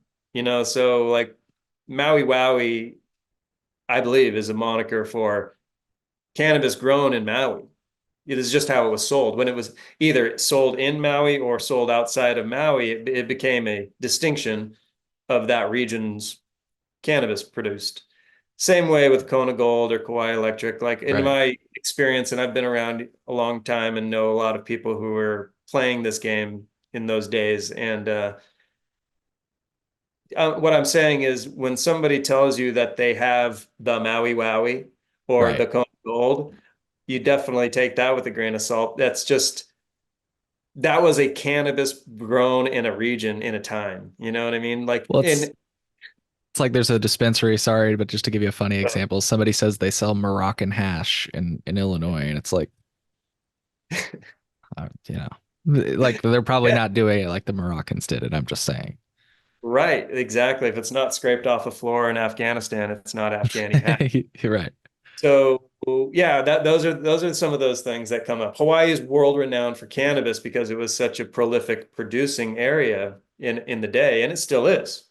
So like Maui Wowie, I believe, is a moniker for cannabis grown in Maui. It is just how it was sold. When it was either sold in Maui or sold outside of Maui, it became a distinction of that region's cannabis produced. Same way with Kona Gold or Kauai Electric. Like in Right. my experience, and I've been around a long time and know a lot of people who were playing this game in those days, and what I'm saying is when somebody tells you that they have the Maui Wowie or Right. the Kona Gold, you definitely take that with a grain of salt. That was a cannabis grown in a region in a time. You know what I mean? Like Well, in it's like there's a dispensary, sorry, but just to give you a funny example, somebody says they sell Moroccan hash in Illinois, and it's like, you know, like they're probably yeah, not doing it like the Moroccans did it. I'm just saying. right, exactly. If it's not scraped off a floor in Afghanistan, it's not Afghani hash. You're right. So yeah, those are some of those things that come up. Hawaii is world renowned for cannabis because it was such a prolific producing area in the day, and it still is.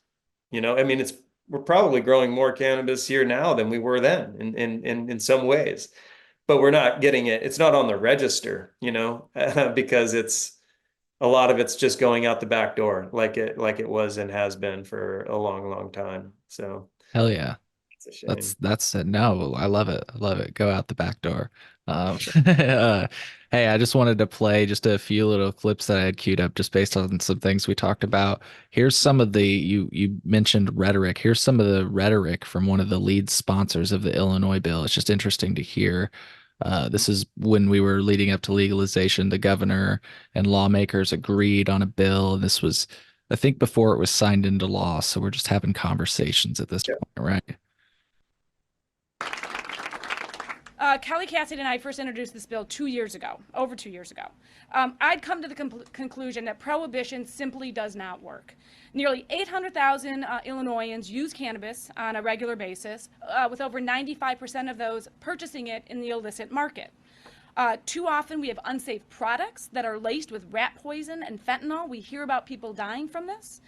You know, I mean, we're probably growing more cannabis here now than we were then in some ways, but we're not getting it. It's not on the register, you know, because it's a lot of it's just going out the back door, like it was and has been for a long, long time. So Hell yeah. it's a shame. That's it. No, I love it. I love it. Go out the back door. Hey, I just wanted to play just a few little clips that I had queued up just based on some things we talked about. Here's some of the you mentioned rhetoric. Here's some of the rhetoric from one of the lead sponsors of the Illinois bill. It's just interesting to hear. This is when we were leading up to legalization. The governor and lawmakers agreed on a bill. This was, I think, before it was signed into law. So we're just having conversations at this Yeah. point, right? Kelly Cassidy and I first introduced this bill 2 years ago, over 2 years ago. I'd come to the conclusion that prohibition simply does not work. Nearly 800,000 Illinoisans use cannabis on a regular basis, with over 95% of those purchasing it in the illicit market. Too often we have unsafe products that are laced with rat poison and fentanyl. We hear about people dying from this.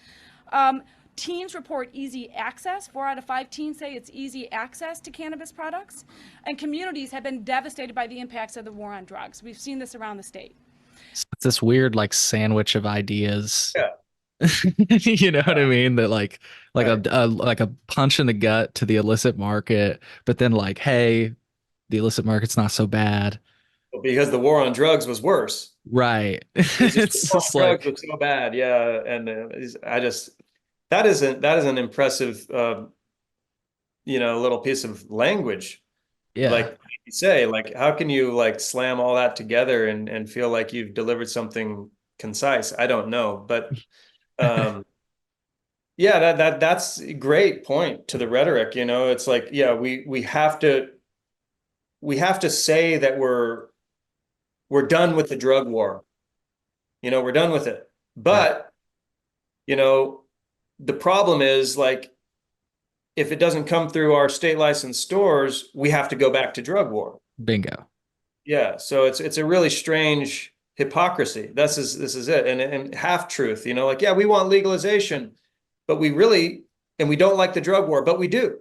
Teens report easy access. 4 out of 5 teens say it's easy access to cannabis products. And communities have been devastated by the impacts of the war on drugs. We've seen this around the state. It's this weird like sandwich of ideas. Yeah. You know what I mean? That like Right. like a punch in the gut to the illicit market, but then like, hey, the illicit market's not so bad. Because the war on drugs was worse. Right. It's just the It's war on just drugs like, was so bad. Yeah. And I just, that is an impressive, little piece of language. yeah. Like you say, like, how can you like slam all that together and feel like you've delivered something concise? I don't know. But, um, yeah, that's a great point to the rhetoric. You know, it's like, yeah, we have to say that we're done with the drug war. You know, we're done with it. Right. But, you know, the problem is like if it doesn't come through our state licensed stores, we have to go back to drug war. Bingo. Yeah. So it's a really strange hypocrisy. This is it. And half truth, you know, like, yeah, we want legalization, but we don't like the drug war, but we do.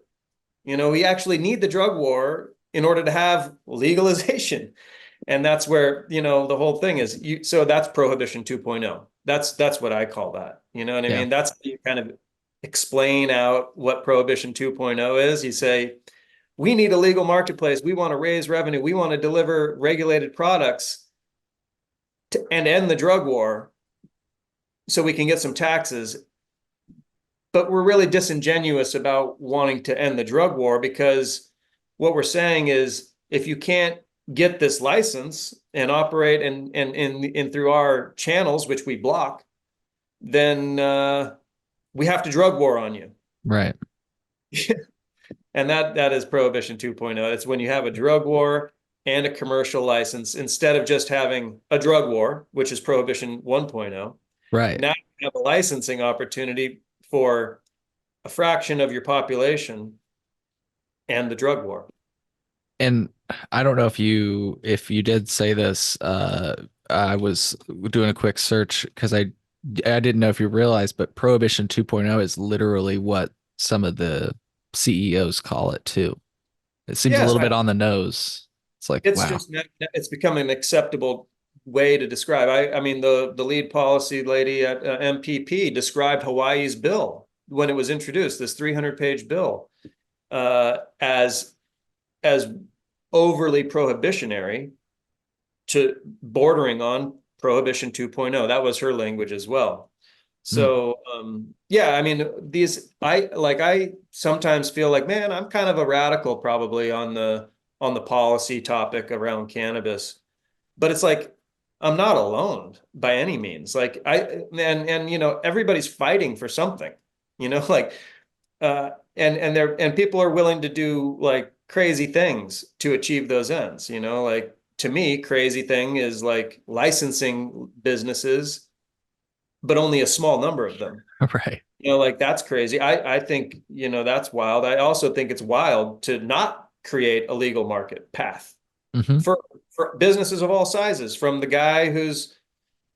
You know, we actually need the drug war in order to have legalization. And that's where, you know, the whole thing is so that's prohibition 2.0. That's what I call that. You know what I Yeah. mean? That's how you kind of explain out what prohibition 2.0 is. You say, we need a legal marketplace. We want to raise revenue. We want to deliver regulated products and end the drug war so we can get some taxes. But we're really disingenuous about wanting to end the drug war because what we're saying is if you can't get this license and operate and through our channels, which we block, then we have to drug war on you. Right. And that is prohibition 2.0. It's when you have a drug war and a commercial license instead of just having a drug war, which is prohibition 1.0. Right. Now you have a licensing opportunity for a fraction of your population and the drug war. And I don't know if you did say this, I was doing a quick search because I didn't know if you realized, but Prohibition 2.0 is literally what some of the CEOs call it too. It seems a Yes, little bit on the nose. It's like, it's wow. just it's become an acceptable way to describe. I mean the lead policy lady at MPP described Hawaii's bill when it was introduced, this 300-page bill, as overly prohibitionary to bordering on prohibition 2.0. That was her language as well. So, yeah, I mean, I sometimes feel like, man, I'm kind of a radical probably on the policy topic around cannabis, but it's like, I'm not alone by any means. Like and you know, everybody's fighting for something, you know, like, and people are willing to do like crazy things to achieve those ends, you know, like to me, crazy thing is like licensing businesses, but only a small number of them. Right. You know, like that's crazy. I think, you know, that's wild. I also think it's wild to not create a legal market path Hmm. for businesses of all sizes, from the guy who's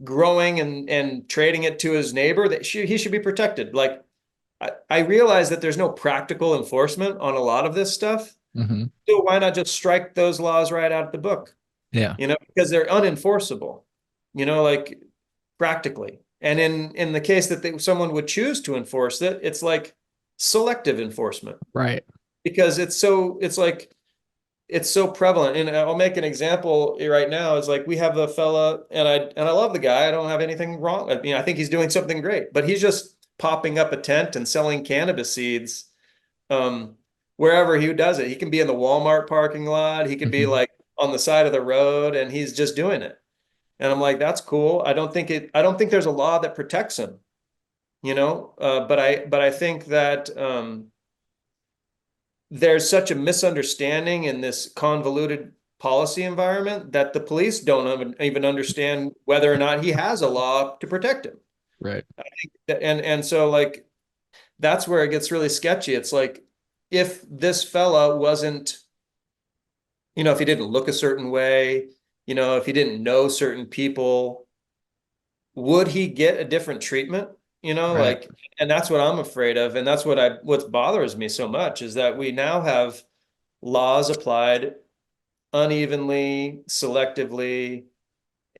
growing and trading it to his neighbor, that he should be protected. Like I realize that there's no practical enforcement on a lot of this stuff. Hmm. So why not just strike those laws right out of the book? Yeah. You know, because they're unenforceable, you know, like practically. And in the case that someone would choose to enforce it, it's like selective enforcement, Right. because it's so prevalent. And I'll make an example right now. Is like we have a fella, and I love the guy. I don't have anything wrong. I mean, I think he's doing something great, but he's just popping up a tent and selling cannabis seeds um, wherever he does it. He can be in the Walmart parking lot. He could be Hmm. like on the side of the road, and he's just doing it. And I'm like, that's cool. I don't think there's a law that protects him, you know. But I think that there's such a misunderstanding in this convoluted policy environment that the police don't even understand whether or not he has a law to protect him. Right. And so like that's where it gets really sketchy. It's like if this fella wasn't, you know, if he didn't look a certain way, you know, if he didn't know certain people, would he get a different treatment? You know, Right. like, and that's what I'm afraid of. And that's what bothers me so much is that we now have laws applied unevenly, selectively,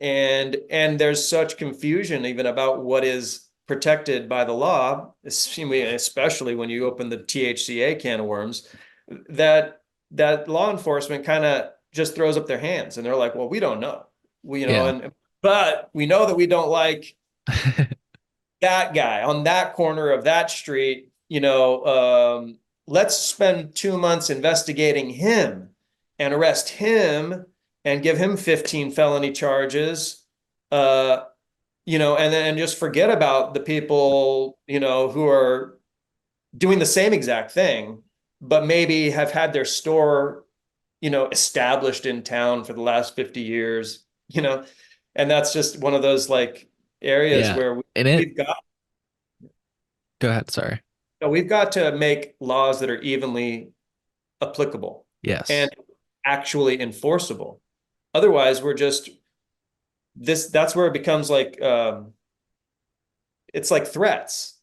and there's such confusion even about what is protected by the law, especially when you open the THCA can of worms, that law enforcement kind of just throws up their hands and they're like, well, we don't know. We, you know, Yeah. and but we know that we don't like that guy on that corner of that street, you know, let's spend 2 months investigating him and arrest him and give him 15 felony charges, uh, you know, and then just forget about the people, you know, who are doing the same exact thing, but maybe have had their store, you know, established in town for the last 50 years, you know, and that's just one of those like areas Yeah. where And it, we've got go ahead. Sorry. no, we've got to make laws that are evenly applicable and Yes. actually enforceable. Otherwise, we're just that's where it becomes like it's like threats.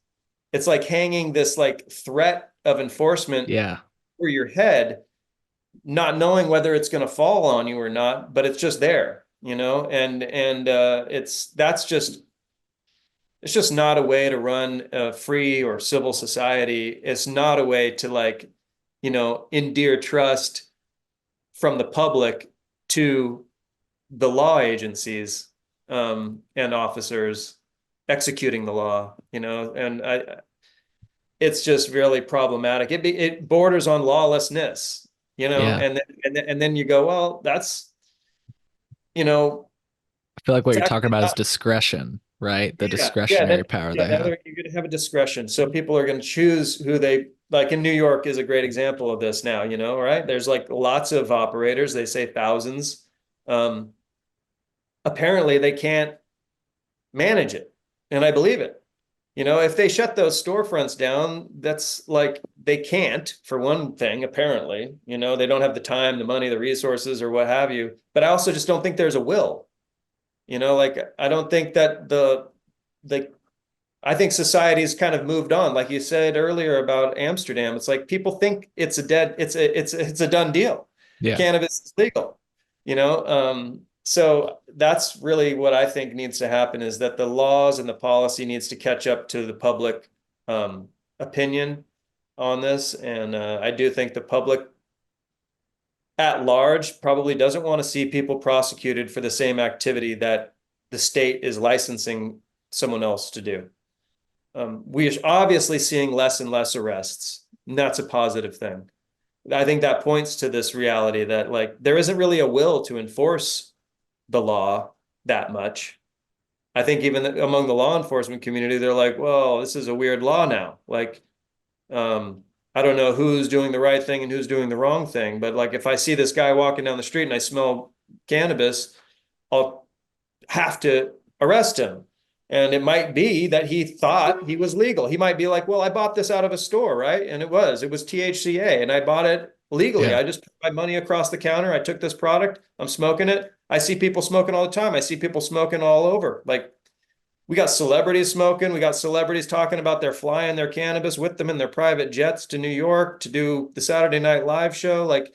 It's like hanging this like threat of enforcement Yeah. over your head, not knowing whether it's going to fall on you or not, but it's just there, you know, and it's just not a way to run a free or civil society. It's not a way to like, you know, endear trust from the public to the law agencies and officers executing the law, you know, and it's just really problematic. It borders on lawlessness, you know, Yeah. and then you go, well, that's, you know, I feel like what it's you're talking actually about is not. discretion, right? The Yeah, discretionary power they have. you're going to have a discretion. So people are going to choose who they like. In New York is a great example of this now, you know, right? There's like lots of operators. They say thousands. Um, Apparently they can't manage it. And I believe it. You know, if they shut those storefronts down, that's like they can't, for one thing, apparently. You know, they don't have the time, the money, the resources, or what have you. But I also just don't think there's a will. You know, like I don't think that the I think society's kind of moved on. Like you said earlier about Amsterdam, it's like people think it's a done deal. Yeah. Cannabis is legal, you know. So that's really what I think needs to happen is that the laws and the policy needs to catch up to the public opinion on this. And I do think the public at large probably doesn't want to see people prosecuted for the same activity that the state is licensing someone else to do. We are obviously seeing less and less arrests, and that's a positive thing. I think that points to this reality that like there isn't really a will to enforce the law that much. I think even among the law enforcement community, they're like, well, this is a weird law now. Like, I don't know who's doing the right thing and who's doing the wrong thing. But like, if I see this guy walking down the street and I smell cannabis, I'll have to arrest him. And it might be that he thought he was legal. He might be like, well, I bought this out of a store, right? And it was THCA and I bought it legally. Yeah. I just put my money across the counter. I took this product. I'm smoking it. I see people smoking all the time. I see people smoking all over. Like we got celebrities smoking. We got celebrities talking about they're flying their cannabis with them in their private jets to New York to do the Saturday Night Live show. Like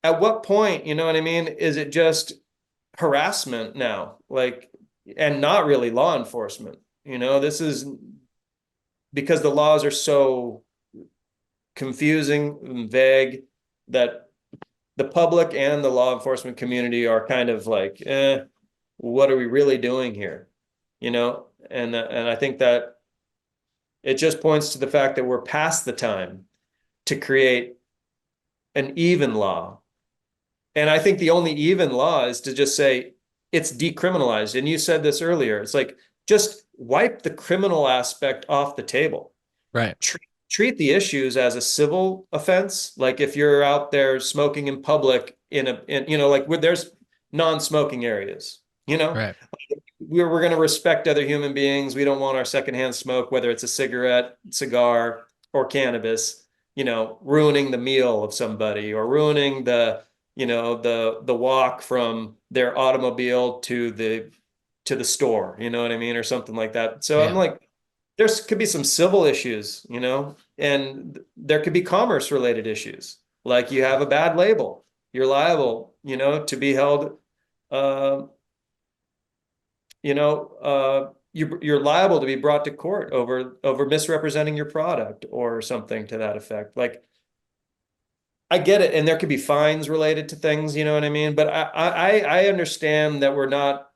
at what point, you know what I mean? Is it just harassment now? Like, and not really law enforcement. You know, this is because the laws are so confusing and vague that the public and the law enforcement community are kind of like, what are we really doing here? You know, and I think that it just points to the fact that we're past the time to create an even law. And I think the only even law is to just say it's decriminalized. And you said this earlier. It's like just wipe the criminal aspect off the table. Right. Treat the issues as a civil offense. Like if you're out there smoking in public you know, like where there's non-smoking areas, you know, Right. we're going to respect other human beings. We don't want our secondhand smoke, whether it's a cigarette, cigar, or cannabis, you know, ruining the meal of somebody or ruining the, you know, the walk from their automobile to the store, you know what I mean, or something like that. So I'm like, could be some civil issues, you know, and there could be commerce related issues. Like you have a bad label, you're liable, you know, to be held, you know, you're liable to be brought to court over misrepresenting your product or something to that effect. Like, I get it, and there could be fines related to things, you know what I mean? But I understand that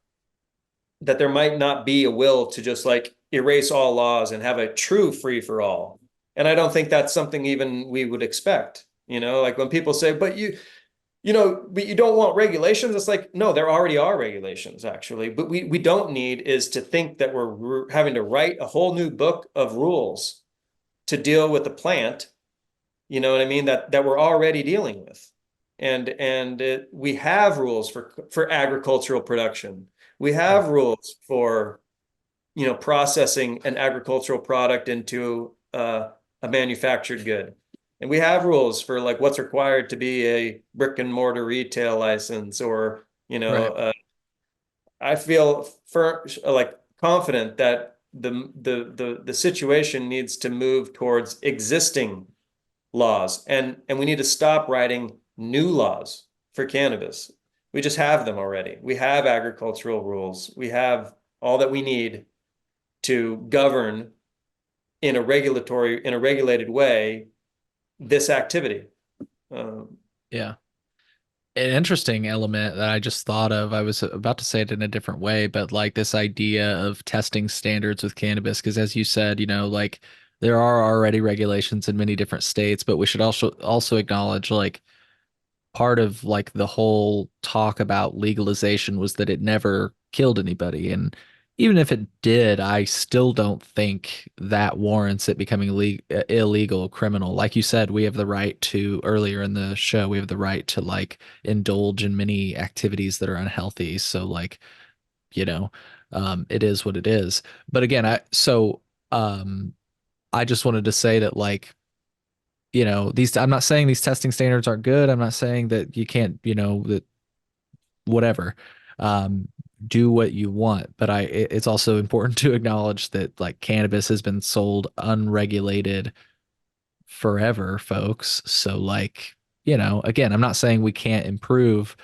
that there might not be a will to just like erase all laws and have a true free for all. And I don't think that's something even we would expect, you know, like when people say, but you know, but you don't want regulations. It's like, no, there already are regulations actually, but we don't need is to think that we're having to write a whole new book of rules to deal with the plant. You know what I mean? That we're already dealing with. And we have rules for agricultural production. We have rules for, you know, processing an agricultural product into a manufactured good. And we have rules for like what's required to be a brick and mortar retail license or, you know, I feel like confident that the situation needs to move towards existing laws and we need to stop writing new laws for cannabis. We just have them already. We have agricultural rules. We have all that we need to govern in a regulated way this activity. Yeah. An interesting element that I just thought of, I was about to say it in a different way, but like this idea of testing standards with cannabis, because as you said, you know, like there are already regulations in many different states, but we should also acknowledge like part of like the whole talk about legalization was that it never killed anybody. And even if it did, I still don't think that warrants it becoming illegal, criminal. Like you said, we have the right to, earlier in the show, we have the right to like indulge in many activities that are unhealthy. So like, you know, it is what it is. But again, I just wanted to say that like, you know, I'm not saying these testing standards aren't good. I'm not saying that you can't, you know, that whatever. Do what you want, but it's also important to acknowledge that like cannabis has been sold unregulated forever, folks. So like, you know, again, I'm not saying we can't improve,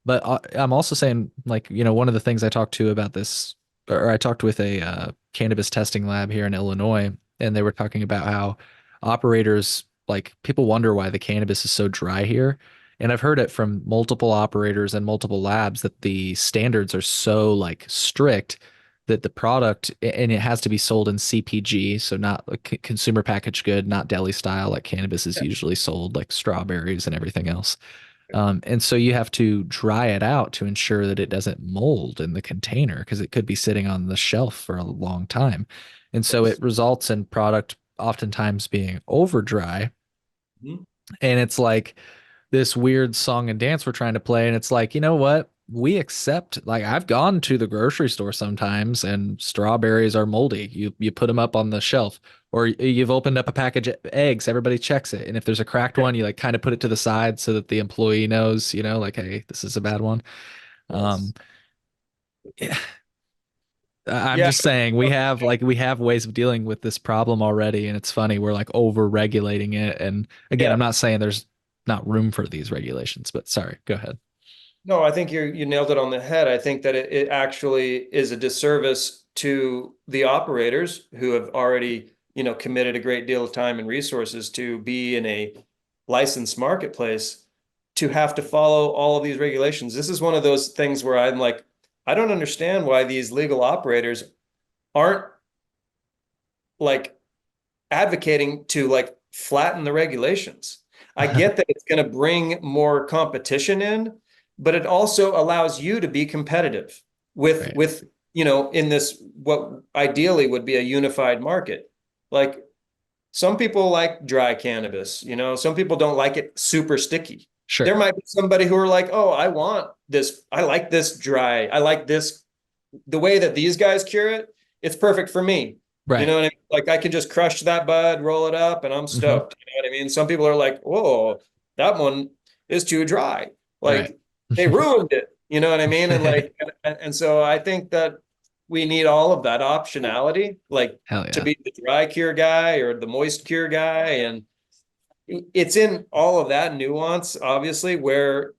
but I'm also saying like, you know, one of the things I talked to about this, or I talked with a cannabis testing lab here in Illinois, and they were talking about how operators, like people wonder why the cannabis is so dry here. And I've heard it from multiple operators and multiple labs that the standards are so like strict that the product, and it has to be sold in CPG, so not a consumer packaged good, not deli style like cannabis is usually sold, like strawberries and everything else. And so you have to dry it out to ensure that it doesn't mold in the container because it could be sitting on the shelf for a long time. And so it results in product oftentimes being over dry. Mhm. And it's like this weird song and dance we're trying to play. And it's like, you know what? We accept, like, I've gone to the grocery store sometimes and strawberries are moldy. You put them up on the shelf, or you've opened up a package of eggs, everybody checks it. And if there's a cracked one, you like kind of put it to the side so that the employee knows, like, hey, this is a bad one. Um, yeah, I'm Yeah. just saying we have ways of dealing with this problem already, and it's funny we're like over regulating it. And again, Yeah. I'm not saying there's not room for these regulations, but sorry, go ahead. No, I think you nailed it on the head. I think that it actually is a disservice to the operators who have already, committed a great deal of time and resources to be in a licensed marketplace to have to follow all of these regulations. This is one of those things where I'm like, I don't understand why these legal operators aren't like advocating to like flatten the regulations. I get that it's going to bring more competition in, but it also allows you to be competitive with Right. in this what ideally would be a unified market. Like some people like dry cannabis, some people don't like it super sticky. There Sure. might be somebody who are like, "Oh, I want this. I like this dry. I like this the way that these guys cure it. It's perfect for me." You Right. know what I mean? Like I can just crush that bud, roll it up, and I'm Hmm. stoked. You know what I mean? Some people are like, "Whoa, that one is too dry." Right. Like they ruined it. You know what I mean? And like, and so I think that we need all of that optionality, like Hell to yeah. be the dry cure guy or the moist cure guy. And it's in all of that nuance, obviously, where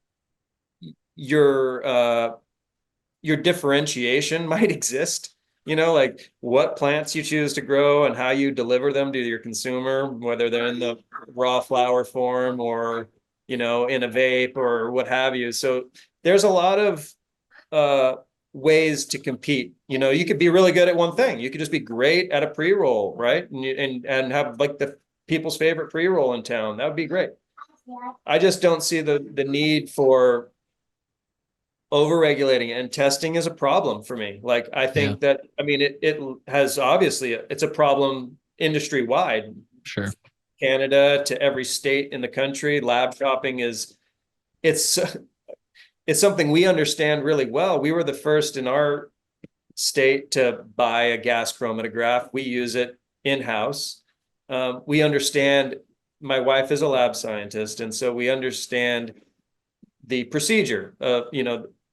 your your differentiation might exist, like what plants you choose to grow and how you deliver them to your consumer, whether they're in the raw flower form or, in a vape or what have you. So there's a lot of uh, ways to compete. You could be really good at one thing. You could just be great at a pre-roll, right? And have like the people's favorite pre-roll in town. That would be great. I just don't see the need for overregulating, and testing is a problem for me. Like I Yeah, think that it has obviously it's a problem industry wide, sure. Canada to every state in the country. Lab shopping is it's it's something we understand really well. We were the first in our state to buy a gas chromatograph. We use it in-house. We understand, my wife is a lab scientist, and so we understand the procedure of,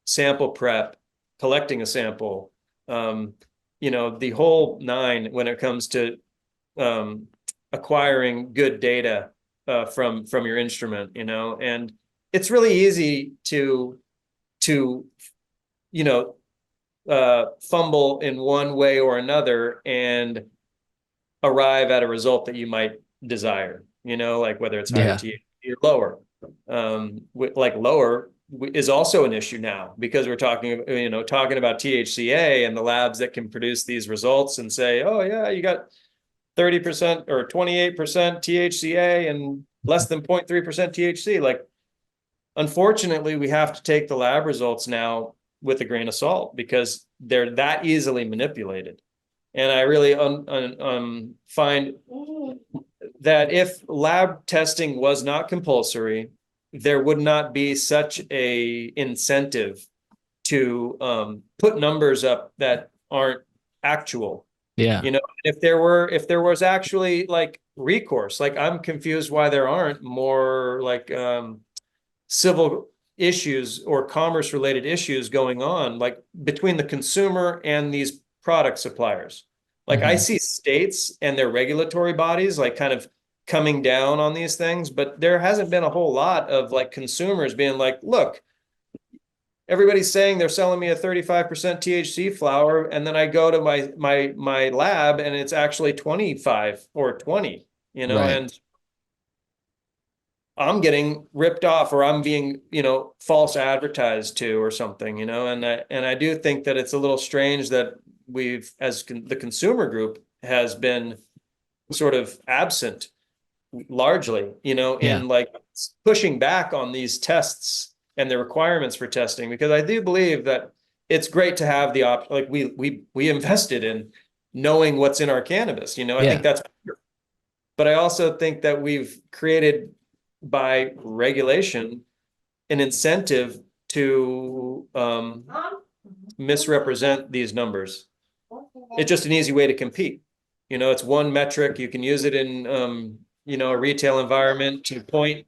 sample prep, collecting a sample, the whole nine when it comes to acquiring good data from your instrument, and it's really easy to fumble in one way or another and arrive at a result that you might desire, like whether it's higher Yeah. THC or lower. Like lower is also an issue now because we're talking about THCA and the labs that can produce these results and say, oh yeah, you got 30% or 28% THCA and less than 0.3% THC. Like, unfortunately, we have to take the lab results now with a grain of salt because they're that easily manipulated. And I really find that if lab testing was not compulsory, there would not be such a incentive to put numbers up that aren't actual. Yeah. If there was actually like recourse, like I'm confused why there aren't more like civil issues or commerce related issues going on, like between the consumer and these product suppliers. Like I Hmm. see states and their regulatory bodies like kind of coming down on these things, but there hasn't been a whole lot of like consumers being like, look, everybody's saying they're selling me a 35% THC flower, and then I go to my lab and it's actually 25 or 20, Right. and I'm getting ripped off or I'm being, false advertised to or something, and I do think that it's a little strange that the consumer group has been sort of absent largely, Yeah. in like pushing back on these tests and the requirements for testing, because I do believe that it's great to have the option. Like we invested in knowing what's in our cannabis, I Yeah. think that's, but I also think that we've created by regulation an incentive to misrepresent these numbers. It's just an easy way to compete. It's one metric. You can use it in a retail environment to point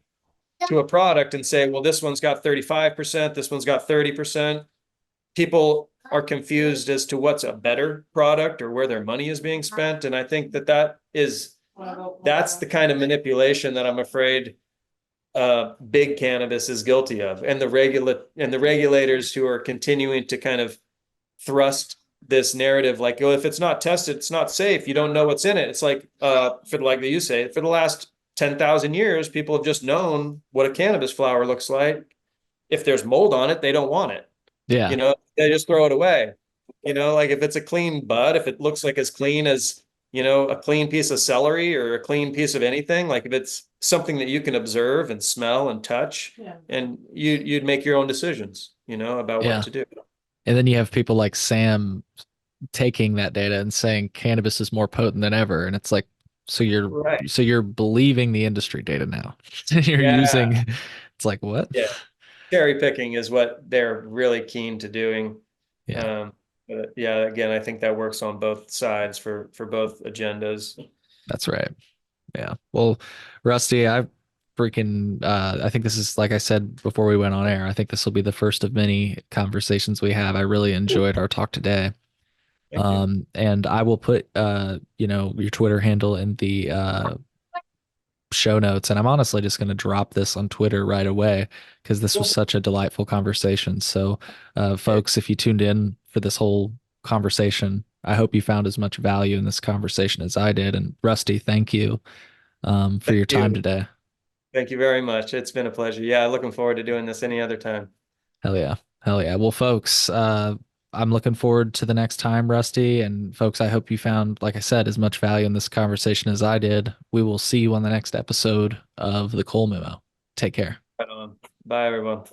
to a product and say, well, this one's got 35%, this one's got 30%. People are confused as to what's a better product or where their money is being spent. And I think that's the kind of manipulation that I'm afraid big cannabis is guilty of. And the regulators who are continuing to kind of thrust this narrative, like, oh, if it's not tested, it's not safe. You don't know what's in it. It's like, like you say, for the last 10,000 years, people have just known what a cannabis flower looks like. If there's mold on it, they don't want it. Yeah. They just throw it away. Like if it's a clean bud, if it looks like as clean as, a clean piece of celery or a clean piece of anything, like if it's something that you can observe and smell and touch, and you'd make your own decisions, about Yeah. what to do. And then you have people like Sam taking that data and saying cannabis is more potent than ever. And it's like, so Right. you're believing the industry data now. You're Yeah. using, it's like, what? Yeah. Cherry picking is what they're really keen to doing. Yeah. But yeah, again, I think that works on both sides for both agendas. That's right. Yeah. Well, Rusty, I think this is, like I said before we went on air, I think this will be the first of many conversations we have. I really enjoyed our talk today. Thank you. And I will put your Twitter handle in the show notes, and I'm honestly just going to drop this on Twitter right away because this was such a delightful conversation. So, folks, if you tuned in for this whole conversation, I hope you found as much value in this conversation as I did. And Rusty, thank you for your Thank time you. today. Thank you very much. It's been a pleasure. Yeah, looking forward to doing this any other time. Hell yeah. Hell yeah. Well, folks, I'm looking forward to the next time, Rusty. And folks, I hope you found, like I said, as much value in this conversation as I did. We will see you on the next episode of the Cole Memo. Take care. Right on. Bye, everyone.